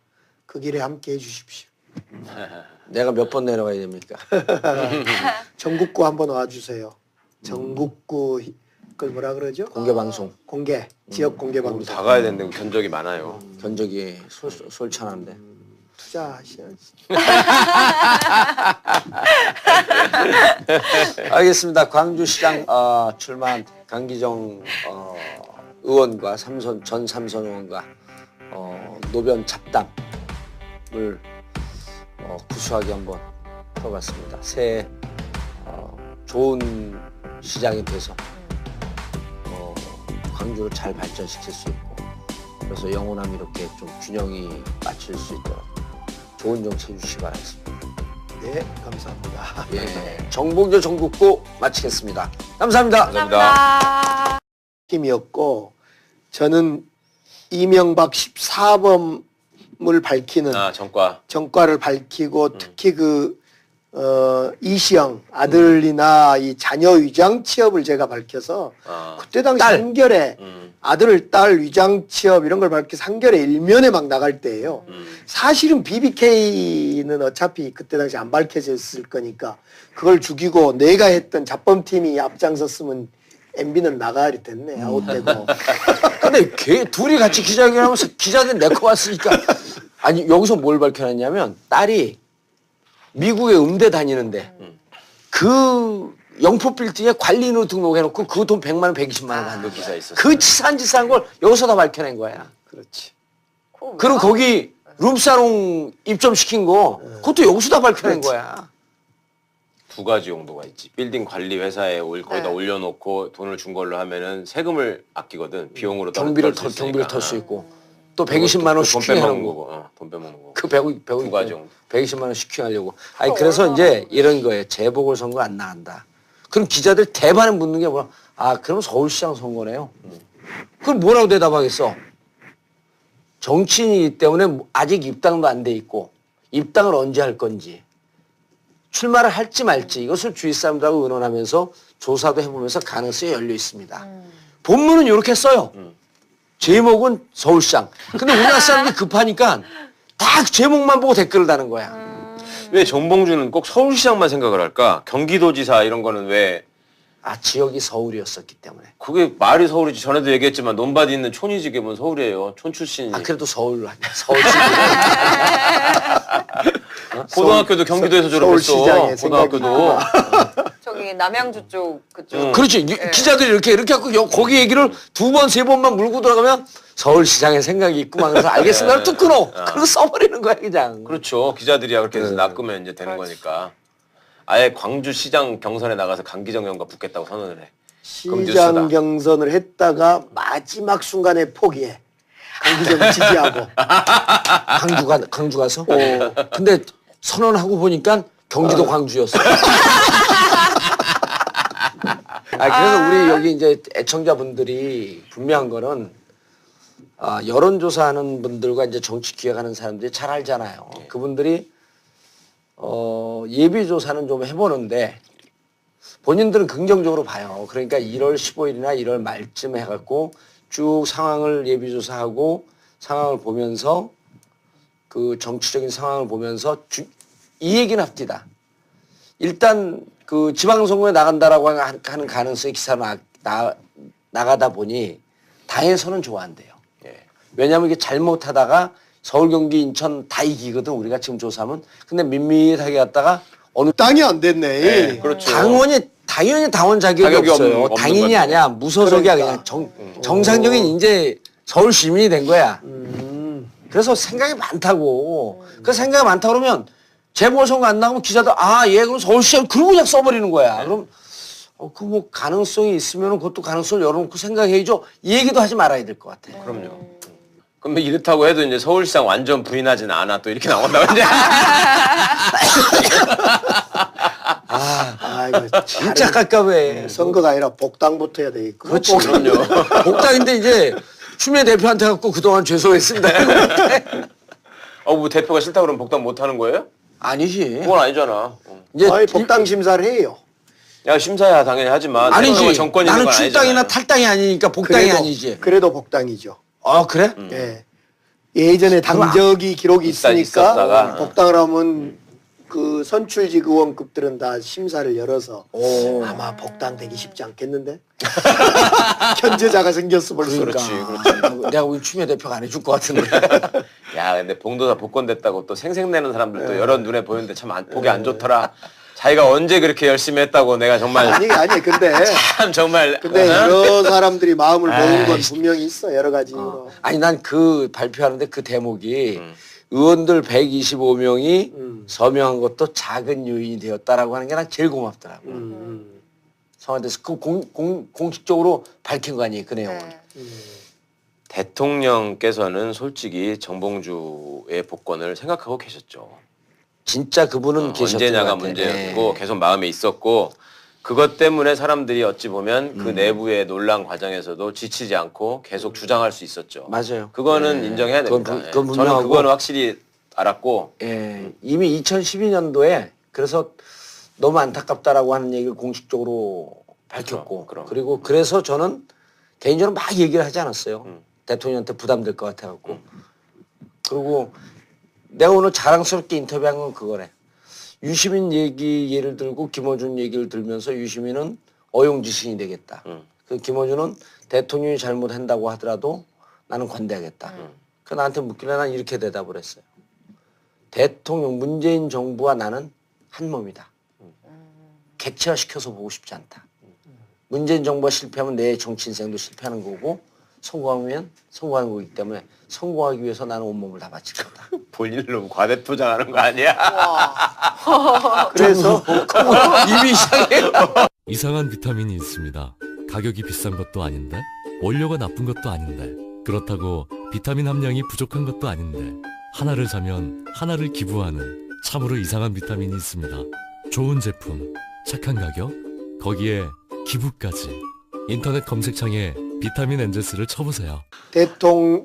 D: 그 길에 함께 해주십시오.
A: 내가 몇 번 내려가야 됩니까?
D: 전국구 한번 와주세요. 전국구 그걸 뭐라 그러죠?
A: 공개 방송
D: 공개 지역 공개 방송
B: 다 가야 되는데 견적이 많아요.
A: 견적이 솔찬한데.
D: 투자하셔야지.
A: 알겠습니다. 광주시장 출마한 강기정 의원과 전 삼선 의원과 노변 잡담을 구수하게 한번 풀어봤습니다. 새해 좋은 시장이 돼서 광주를 잘 발전시킬 수 있고 그래서 영호남이 이렇게 좀 균형이 맞출 수 있도록 좋은 정치 해주시기 바라겠습니다.
D: 네, 감사합니다.
A: 예, 정봉조 전국구 마치겠습니다. 감사합니다.
B: 감사합니다.
D: 팀이었고 저는 이명박 14범을 밝히는
B: 정과.
D: 정과를 밝히고 특히 이시영 아들이나 이 자녀 위장 취업을 제가 밝혀서 그때 당시
A: 딸.
D: 한겨레 아들 딸 위장 취업 이런 걸 밝혀서 한겨레 일면에 막 나갈 때예요. 사실은 BBK는 어차피 그때 당시 안 밝혀졌을 거니까 그걸 죽이고 내가 했던 잡범팀이 앞장섰으면 MB는 나가야 됐네. 아웃되고.
A: 근데 둘이 같이 기자회견하면서 기자들 내거 왔으니까 아니 여기서 뭘 밝혀냈냐면 딸이 미국에 음대 다니는데 그 영포 빌딩에 관리인으로 등록해놓고 그 돈 100만 원, 120만 원 받는
B: 기사 있었어요.
A: 그 치사한 걸 여기서 다 밝혀낸 거야.
D: 그렇지.
A: 그리고 거기 룸사롱 입점시킨 거 그것도 여기서 다 밝혀낸 거야.
B: 두 가지 용도가 있지. 빌딩 관리 회사에 거기다
C: 네.
B: 올려놓고 돈을 준 걸로 하면은 세금을 아끼거든. 비용으로
A: 경비를 털 수 있고 또 120만 원
B: 돈
A: 슈킹하는
B: 빼먹는
A: 거.
B: 거고. 돈 빼먹는 거고.
A: 그 100,
B: 두 가지 정도.
A: 120만 원 슈킹하려고. 아니 그래서 이제 이런 거예요. 재보궐선거 안 나간다. 그럼 기자들 대반에 묻는 게 뭐야? 아 그럼 서울시장 선거네요. 그럼 뭐라고 대답하겠어? 정치인이기 때문에 아직 입당도 안 돼 있고 입당을 언제 할 건지 출마를 할지 말지 이것을 주위 사람들하고 의논하면서 조사도 해보면서 가능성이 열려 있습니다. 본문은 이렇게 써요. 제목은 서울시장. 근데 우리나라 사람들이 급하니까 딱 제목만 보고 댓글을 다는 거야.
B: 왜 정봉주는 꼭 서울시장만 생각을 할까? 경기도지사 이런 거는 왜
A: 아 지역이 서울이었었기 때문에.
B: 그게 말이 서울이지. 전에도 얘기했지만 논밭 있는 촌이지 그면 서울이에요. 촌 출신이.
A: 아 그래도 서울시.
B: 고등학교도 경기도에서
D: 서울시장에
B: 졸업했어. 고등학교도.
C: 저기 남양주 쪽 그쪽.
A: 그렇지. 기자들이 이렇게 하고 거기 얘기를 두 번, 세 번만 물고 들어가면 서울시장의 생각이 있구만. 그래서 알겠습니다. 뚝 끊어. 그리고 써버리는 거야 그냥.
B: 그렇죠. 기자들이야 그렇게 해서 낚으면 이제 되는 거니까. 아예 광주시장 경선에 나가서 강기정 의원과 붙겠다고 선언을 해. 그럼 뉴스다.
D: 시장 경선을 했다가 마지막 순간에 포기해. 강기정 지지하고.
A: 광주 가서. 근데 선언하고 보니까 경기도 광주였어. 그래서 우리 여기 이제 애청자분들이 분명한 거는 여론조사하는 분들과 이제 정치 기획하는 사람들이 잘 알잖아요. 그분들이 예비조사는 좀 해보는데 본인들은 긍정적으로 봐요. 그러니까 1월 15일이나 1월 말쯤 해갖고 쭉 상황을 예비조사하고 상황을 보면서 그 정치적인 상황을 보면서 이 얘기는 합디다. 일단 그 지방선거에 나간다라고 하는 가능성이 기사로 나가다 보니 당에서는 좋아한대요.
B: 예.
A: 왜냐하면 이게 잘못하다가 서울, 경기, 인천 다 이기거든 우리가 지금 조사하면. 근데 밋밋하게 갔다가 어느
D: 땅이 안 됐네.
B: 네, 그렇죠.
A: 당연히 당원 자격이
B: 자격이
A: 없어요.
B: 없는
A: 당인이
B: 거죠.
A: 아니야. 무소속이야.
D: 그러니까.
A: 그냥 정상적인 이제 서울 시민이 된 거야. 그래서 생각이 많다고. 그 생각이 많다 그러면 재보궐선거 안 나가면 기자들 얘 그럼 서울시장 그러고 그냥 써버리는 거야. 그럼 그 뭐 가능성이 있으면 그것도 가능성을 열어놓고 생각해야죠. 이 얘기도 하지 말아야 될 것 같아.
B: 그럼요. 근데 이렇다고 해도 이제 서울시장 완전 부인하진 않아. 또 이렇게 나온다고 이제.
D: 이거
A: 진짜 깝깝해.
D: 선거가 아니라 복당부터 해야 되겠고.
A: 그렇지.
B: 그럼요.
A: 복당인데 이제 추미애 대표한테 갖고 그동안 죄송했습니다.
B: 뭐 대표가 싫다 그러면 복당 못 하는 거예요?
A: 아니지.
B: 그건 아니잖아.
A: 이제
D: 복당 심사를 해요.
B: 야 심사야 당연히 하지만
A: 아니지.
B: 정권이
A: 나는
B: 있는 건
A: 출당이나
B: 아니잖아요.
A: 탈당이 아니니까 복당이 아니지.
D: 그래도 복당이죠.
A: 그래?
D: 예. 예전에 당적이 기록이 있으니까
B: 있었다가.
D: 복당을 하면 그 선출직 의원급들은 다 심사를 열어서 아마 복당되기 쉽지 않겠는데? 견제자가 생겼어 벌써.
B: 그렇지.
A: 내가 우리 추미애 대표가 안 해줄 것 같은데.
B: 야 근데 봉도사 복권됐다고 또 생색내는 사람들도 여러 눈에 보이는데 참 보기 안 좋더라. 자기가 언제 그렇게 열심히 했다고 내가 정말
D: 아니 근데
B: 참 정말
D: 근데 여러 사람들이 마음을 모은 건 분명히 있어 여러 가지 이유로.
A: 아니 난 그 발표하는데 그 대목이 의원들 125명이 서명한 것도 작은 요인이 되었다라고 하는 게 난 제일 고맙더라고. 청와대에서 그 공식적으로 밝힌 거 아니에요 그 내용은.
C: 네.
B: 대통령께서는 솔직히 정봉주의 복권을 생각하고 계셨죠.
A: 진짜 그분은 계셨던
B: 언제냐가
A: 것 같아.
B: 문제였고 계속 마음에 있었고 그것 때문에 사람들이 어찌 보면 그 내부의 논란 과정에서도 지치지 않고 계속 주장할 수 있었죠.
A: 맞아요.
B: 그거는 인정해야 됩니다.
A: 그건
B: 예.
A: 분명하고.
B: 저는 그거는 확실히 알았고
A: 이미 2012년도에 그래서 너무 안타깝다라고 하는 얘기를 공식적으로 밝혔고
B: 그럼.
A: 그리고 그래서 저는 개인적으로 막 얘기를 하지 않았어요. 대통령한테 부담될 것 같아갖고. 그리고 내가 오늘 자랑스럽게 인터뷰한 건 그거래. 유시민 얘기 예를 들고 김어준 얘기를 들면서 유시민은 어용지신이 되겠다. 그 김어준은 대통령이 잘못한다고 하더라도 나는 관대하겠다. 그 나한테 묻길래 난 이렇게 대답을 했어요. 대통령 문재인 정부와 나는 한 몸이다. 객체화시켜서 보고 싶지 않다. 문재인 정부가 실패하면 내 정치 인생도 실패하는 거고 성공하면 성공하는 거기 때문에 성공하기 위해서 나는 온몸을 다 바칠 거다.
B: 본인을 너무 과대포장하는 거 아니야?
C: 와.
D: 그래서
A: 입이 이상해요.
E: 이상한 비타민이 있습니다. 가격이 비싼 것도 아닌데 원료가 나쁜 것도 아닌데 그렇다고 비타민 함량이 부족한 것도 아닌데 하나를 사면 하나를 기부하는 참으로 이상한 비타민이 있습니다. 좋은 제품, 착한 가격, 거기에 기부까지. 인터넷 검색창에 비타민 엔젤스를 쳐보세요.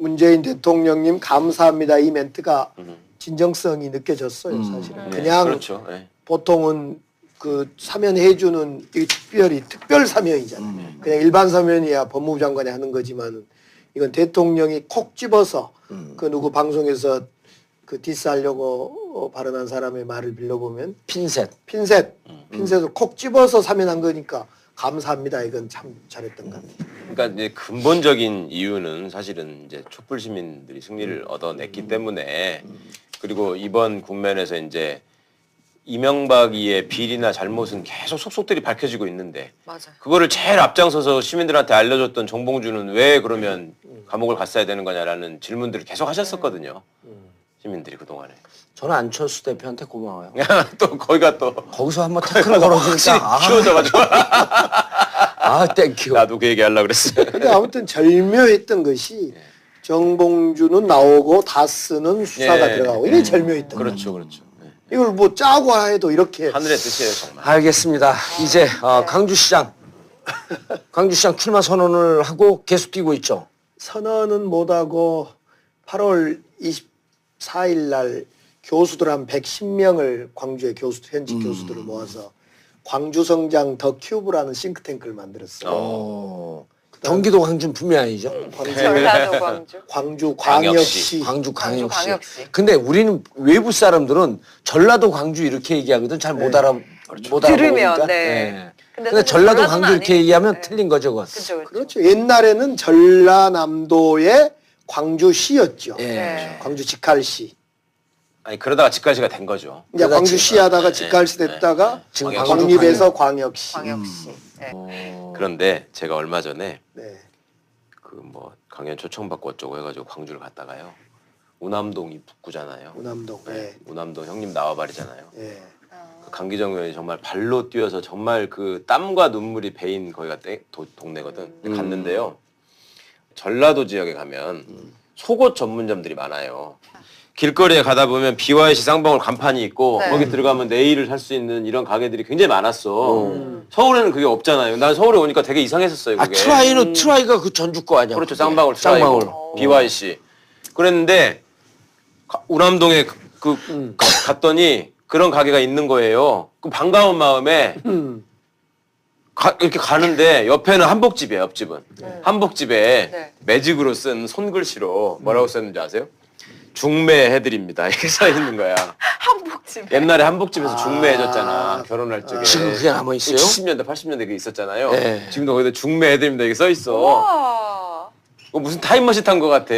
D: 문재인 대통령님 감사합니다 이 멘트가 진정성이 느껴졌어요 사실은.
B: 네,
D: 그냥
B: 그렇죠. 네.
D: 보통은 그 사면해주는 이 특별 사면이잖아요. 그냥 일반 사면이야 법무부 장관이 하는 거지만 이건 대통령이 콕 집어서 그 누구 방송에서 그 디스하려고 발언한 사람의 말을 빌려보면 핀셋을 콕 집어서 사면한 거니까 감사합니다. 이건 참 잘했던 것 같아요.
B: 그러니까 이제 근본적인 이유는 사실은 이제 촛불 시민들이 승리를 얻어냈기 때문에 그리고 이번 국면에서 이제 이명박이의 비리나 잘못은 계속 속속들이 밝혀지고 있는데
C: 맞아.
B: 그거를 제일 앞장서서 시민들한테 알려줬던 정봉주는 왜 그러면 감옥을 갔어야 되는 거냐라는 질문들을 계속 하셨었거든요. 시민들이 그동안에.
A: 저는 안철수 대표한테 고마워요.
B: 또 거기가 또
A: 거기서 한번 태클을 걸어주니까
B: 키워져가지고
A: 땡큐.
B: 나도 그 얘기 하려고 그랬어요.
D: 근데 아무튼 절묘했던 것이 정봉주는 나오고 다스는 수사가
B: 예.
D: 들어가고 이게 절묘했던 거예요.
B: 그렇죠, 그렇죠. 네.
D: 이걸 뭐 짜고 해도 이렇게
B: 하늘의 뜻이에요 정말.
A: 알겠습니다. 이제 강주시장 출마 선언을 하고 계속 뛰고 있죠.
D: 선언은 못하고 8월 24일 날 교수들 한 110명을 광주의 현직 교수들을 모아서 광주성장 더 큐브라는 싱크탱크를 만들었어요.
A: 경기도 광주는 분명히 아니죠.
C: 전라도 광주.
D: 광주 광역시.
A: 광주 광역시.
C: 광역시.
A: 근데 우리는 외부 사람들은 전라도 광주 이렇게 얘기하거든. 잘 못 알아 못
C: 들으면,
A: 알아보니까.
C: 네.
A: 근데
C: 사실
A: 전라도
C: 전라도는
A: 광주 이렇게
C: 아니니까.
A: 얘기하면
C: 네.
A: 틀린 거죠, 그건.
C: 그렇죠.
D: 그렇죠. 옛날에는 전라남도의 광주시였죠.
A: 예.
C: 네.
D: 광주 직할시.
B: 아니 그러다가 직관시가 된 거죠.
D: 이제
A: 그렇지.
D: 광주시 하다가
B: 네,
D: 직할시 됐다가
A: 지금
B: 광역시.
D: 광립에서 광역시.
C: 광역시. 네.
B: 그런데 제가 얼마 전에
D: 네.
B: 그 뭐 강연 초청받고 어쩌고 해가지고 광주를 갔다가요. 우남동이 북구잖아요.
D: 우남동. 네.
B: 우남동 형님 나와바리잖아요.
D: 네.
B: 그 강기정 의원이 정말 발로 뛰어서 정말 그 땀과 눈물이 배인 거기가 동네거든. 근데 갔는데요. 전라도 지역에 가면 속옷 전문점들이 많아요. 길거리에 가다 보면 BYC 쌍방울 간판이 있고
C: 네.
B: 거기 들어가면 네일을 살 수 있는 이런 가게들이 굉장히 많았어. 서울에는 그게 없잖아요. 난 서울에 오니까 되게 이상했었어요.
A: 아,
B: 그게.
A: 트라이가 그 전주 거 아니야?
B: 그렇죠. 쌍방울,
A: 쌍방울.
B: 트라이고, BYC. 그랬는데 우남동에 갔더니 그런 가게가 있는 거예요. 그 반가운 마음에 이렇게 가는데 옆에는 한복집이에요. 옆집은 한복집에
C: 네.
B: 매직으로 쓴 손글씨로 뭐라고 썼는지 아세요? 중매해드립니다. 이렇게 써 있는 거야.
C: 한복집.
B: 옛날에 한복집에서 중매해줬잖아. 결혼할 적에.
A: 지금 그게 남아 있어요?
B: 70년대, 80년대 그게 있었잖아요.
A: 네.
B: 지금도 거기다 중매해드립니다. 이게 써 있어.
C: 와.
B: 무슨 타임머신 탄 것 같아.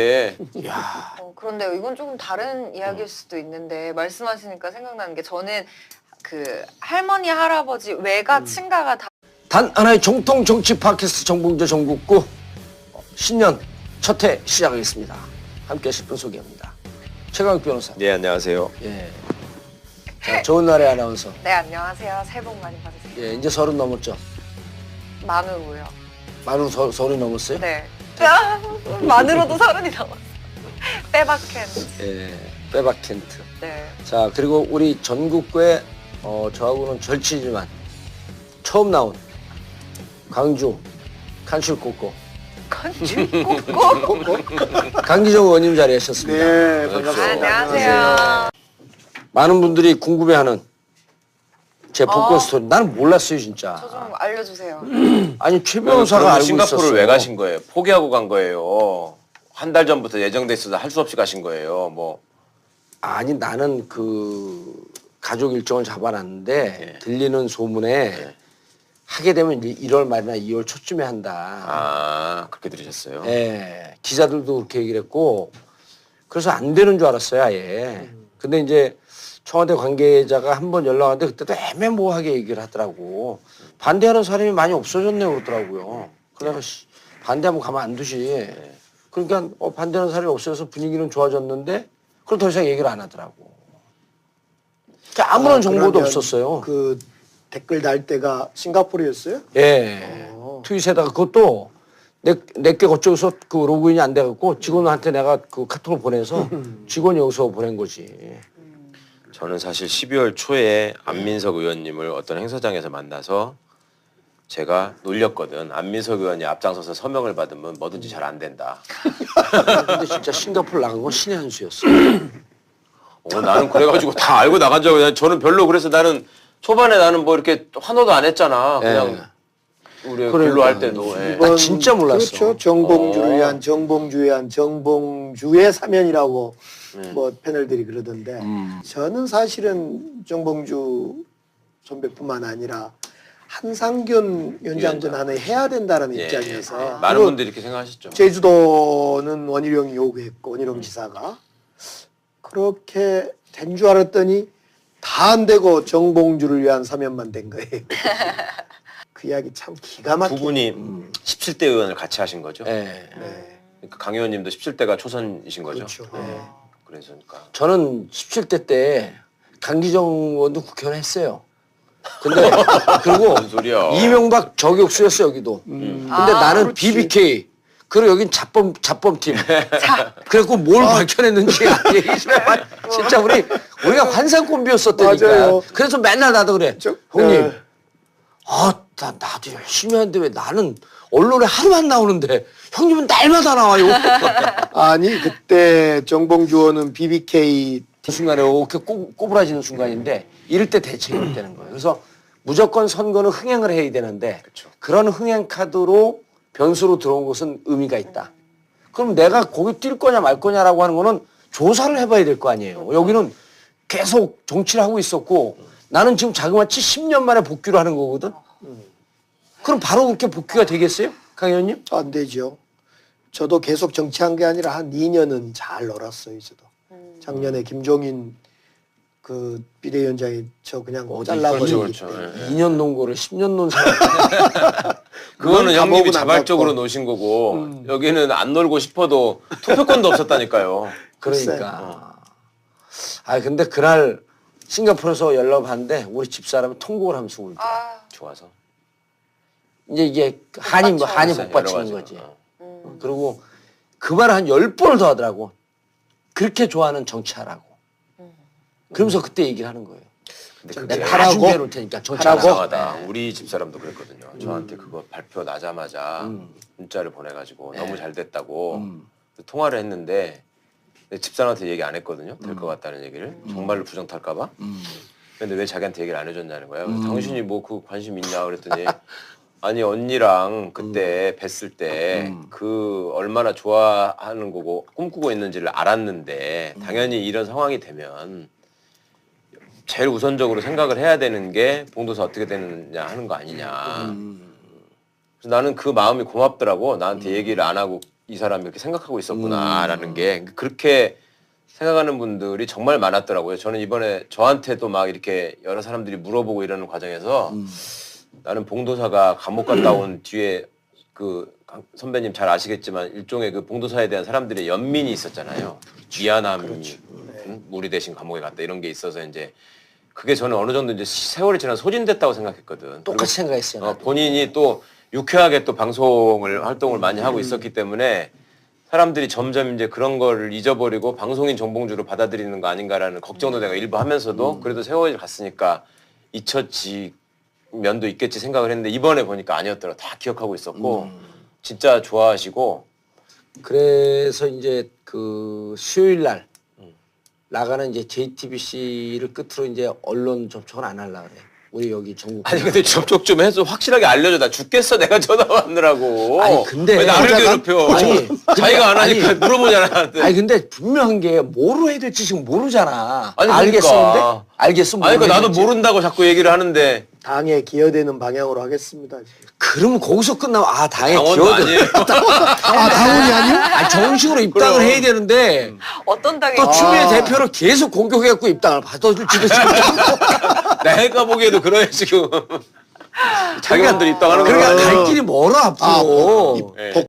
C: 그런데 이건 조금 다른 이야기일 수도 있는데 말씀하시니까 생각나는 게 저는 그 할머니 할아버지 외가 친가가 다
A: 단 하나의 정통 정치 팟캐스트 정봉재 정국구 신년 첫 회 시작하겠습니다. 함께 하실 분 소개합니다. 최강욱 변호사.
B: 네, 안녕하세요.
A: 예. 자, 좋은 날의 아나운서.
C: 네 안녕하세요. 새해 복 많이 받으세요.
A: 예, 이제 30 넘었죠?
C: 만으로요.
A: 만으로 30 넘었어요?
C: 네. 만으로도 30이 넘었어요. 빼박캔.
A: 예, 빼박 캔트.
C: 네.
A: 자, 그리고 우리 전국구의 저하고는 절친이지만 처음 나온 광주 칸슐꼬꼬
C: 건축 꼭꼭.
A: 강기정 의원님 자리하셨습니다.
D: 네, 반갑습니다.
C: 안녕하세요.
A: 많은 분들이 궁금해하는 제 복권 스토리. 나는 몰랐어요, 진짜.
C: 저 좀 알려주세요.
A: 아니, 최 변호사가 알고
B: 싱가포르를
A: 있었어.
B: 왜 가신 거예요? 포기하고 간 거예요. 한 달 전부터 예정돼 있어서 할 수 없이 가신 거예요. 뭐
A: 아니, 나는 그 가족 일정을 잡아놨는데
B: 예.
A: 들리는 소문에 하게 되면 이제 1월 말이나 2월 초쯤에 한다.
B: 아, 그렇게 들으셨어요?
A: 예, 기자들도 그렇게 얘기를 했고 그래서 안 되는 줄 알았어요, 아예. 근데 이제 청와대 관계자가 한 번 연락 왔는데 그때도 애매모호하게 얘기를 하더라고. 반대하는 사람이 많이 없어졌네 그러더라고요. 그래서 반대하면 가만 안 두지. 그러니까 반대하는 사람이 없어져서 분위기는 좋아졌는데 그럼 더 이상 얘기를 안 하더라고. 그러니까 아무런 정보도
D: 그러면
A: 없었어요.
D: 그 댓글 달 때가 싱가포르였어요?
A: 예. 트윗에다가 그것도 내게 어쩌고서 그 로그인이 안 돼갖고 직원한테 내가 그 카톡을 보내서 직원이 여기서 보낸 거지.
B: 저는 사실 12월 초에 안민석 의원님을 어떤 행사장에서 만나서 제가 놀렸거든. 안민석 의원이 앞장서서 서명을 받으면 뭐든지 잘 안 된다.
A: 근데 진짜 싱가포르 나간 건 신의 한 수였어.
B: 나는 그래가지고 다 알고 나간 줄 알고 저는 별로 그래서 나는 초반에 나는 뭐 이렇게 환호도 안 했잖아. 그냥 우리 근로 할 때도. 예.
A: 나 진짜 몰랐어.
D: 그렇죠. 정봉주를 위한 정봉주에 의한 정봉주의 사면이라고 뭐 패널들이 그러던데 저는 사실은 정봉주 선배뿐만 아니라 한상균 위원장도 나는 해야 된다는
B: 예.
D: 입장이어서
B: 많은
D: 그리고
B: 분들이 이렇게 생각하셨죠.
D: 제주도는 원희룡이 요구했고 원희룡 지사가 그렇게 된 줄 알았더니 다 안 되고 정봉주를 위한 사면만 된 거예요. 그 이야기 참 기가
B: 두
D: 막히게.
B: 분이 17대 의원을 같이 하신 거죠.
A: 예.
B: 그러니까 강 의원님도 17대가 초선이신 거죠.
D: 그렇죠. 네.
B: 그러니까
A: 저는 17대 때 강기정 의원도 국회의원 했어요. 근데 그리고
B: 무슨 소리야.
A: 이명박 저격수였어 여기도. 근데 나는
D: 그렇지.
A: BBK 그리고 여긴 자범팀. 그래갖고 뭘 밝혀냈는지 얘기 좀 해봐. 진짜 우리가 환상 콤비였었다니까.
D: 맞아요.
A: 그래서 맨날 나도 그래. 형님.
D: 네.
A: 나도 열심히 하는데 왜 나는 언론에 하루만 나오는데 형님은 날마다 나와요.
D: 아니 그때 정봉주 의원은 BBK
A: 그 순간에 이렇게 꼬부라지는 순간인데 이럴 때 대책이 되는 거예요. 그래서 무조건 선거는 흥행을 해야 되는데 그런 흥행 카드로 변수로 들어온 것은 의미가 있다. 그럼 내가 거기 뛸 거냐 말 거냐라고 하는 거는 조사를 해봐야 될 거 아니에요. 여기는 계속 정치를 하고 있었고 나는 지금 자그마치 10년 만에 복귀를 하는 거거든. 그럼 바로 그렇게 복귀가 되겠어요? 강 의원님?
D: 안 되죠. 저도 계속 정치한 게 아니라 한 2년은 잘 놀았어요. 저도. 작년에 김종인 그 비대위원장이 저 그냥 잘라버리기
B: 그렇죠.
D: 때문에.
A: 2년 논 거를 10년 논 사람.
B: 그거는 형님이
D: 감옥은 안
B: 자발적으로
D: 갔고.
B: 노신 거고 여기는 안 놀고 싶어도 투표권도 없었다니까요.
A: 그러니까. 근데 그날 싱가포르에서 연락을 받는데 우리 집사람이 통곡을 하면서 울더라.
B: 좋아서.
A: 이제 이게 한이 복
B: 여러
A: 받치는
B: 가지가.
A: 거지. 그리고 그 말을 한 10번을 더 하더라고. 그렇게 좋아하는 정치하라고. 그러면서 그때 얘기를 하는 거예요.
B: 근데 그게
A: 내가 다 준비해 놓을 테니까 정치하라고.
B: 이상하다. 우리 집사람도 그랬거든요. 저한테 그거 발표 나자마자 문자를 보내가지고 너무 잘 됐다고 통화를 했는데 내 집사람한테 얘기 안 했거든요. 될 것 같다는 얘기를. 정말로 부정 탈까봐. 근데 왜 자기한테 얘기를 안 해줬냐는 거예요. 당신이 뭐 그 관심 있냐 그랬더니 아니 언니랑 그때 뵀을 때 그 얼마나 좋아하는 거고 꿈꾸고 있는지를 알았는데 당연히 이런 상황이 되면 제일 우선적으로 생각을 해야 되는 게 봉도사 어떻게 되느냐 하는 거 아니냐. 그래서 나는 그 마음이 고맙더라고. 나한테 얘기를 안 하고 이 사람이 이렇게 생각하고 있었구나라는 게 그렇게 생각하는 분들이 정말 많았더라고요. 저는 이번에 저한테도 막 이렇게 여러 사람들이 물어보고 이러는 과정에서 나는 봉도사가 감옥 갔다 온 뒤에 그 선배님 잘 아시겠지만 일종의 그 봉도사에 대한 사람들의 연민이 있었잖아요. 미안함이 우리 대신 감옥에 갔다 이런 게 있어서 이제 그게 저는 어느 정도 이제 세월이 지나 소진됐다고 생각했거든.
A: 똑같이 생각했어요. 나도.
B: 본인이 또 유쾌하게 또 방송을 활동을 많이 하고 있었기 때문에 사람들이 점점 이제 그런 거를 잊어버리고 방송인 정봉주로 받아들이는 거 아닌가라는 걱정도 내가 일부 하면서도 그래도 세월이 갔으니까 잊혀지 면도 있겠지 생각을 했는데 이번에 보니까 아니었더라. 다 기억하고 있었고 진짜 좋아하시고
A: 그래서 이제 그 수요일 날 나가는 이제 JTBC를 끝으로 이제 언론 접촉을 안 하려고 그래. 우리 여기 전국.
B: 아니 근데 접촉 좀 해서 확실하게 알려줘. 나 죽겠어. 내가 전화 받느라고.
A: 아니, 근데
B: 왜 나를
A: 보자가-
B: 괴롭혀.
A: 아니,
B: 자기가 안 하니까 물어보잖아. 나한테.
A: 아니 근데 분명한 게 뭐로 해야 될지 지금 모르잖아.
B: 아니,
A: 알겠어
B: 그러니까.
A: 근데? 알겠어.
B: 아니
A: 뭐로
B: 그러니까
A: 해야
B: 나도
A: 될지.
B: 모른다고 자꾸 얘기를 하는데
D: 당에 기여되는 방향으로 하겠습니다.
A: 그러면 거기서 끝나면 당에
B: 당원도
A: 기여돼.
B: 아니에요.
D: 당원이 아니요?
A: 정식으로 입당을
B: 그럼.
A: 해야 되는데
C: 어떤 당에
A: 또 추미애 대표를 계속 공격해갖고 입당을 받아줄지도 지금.
B: 내가 보기에도 그런 지금 자기만들 입당하는
A: 그러니까
B: 거야.
A: 갈 길이 멀어 앞으로.
B: 예.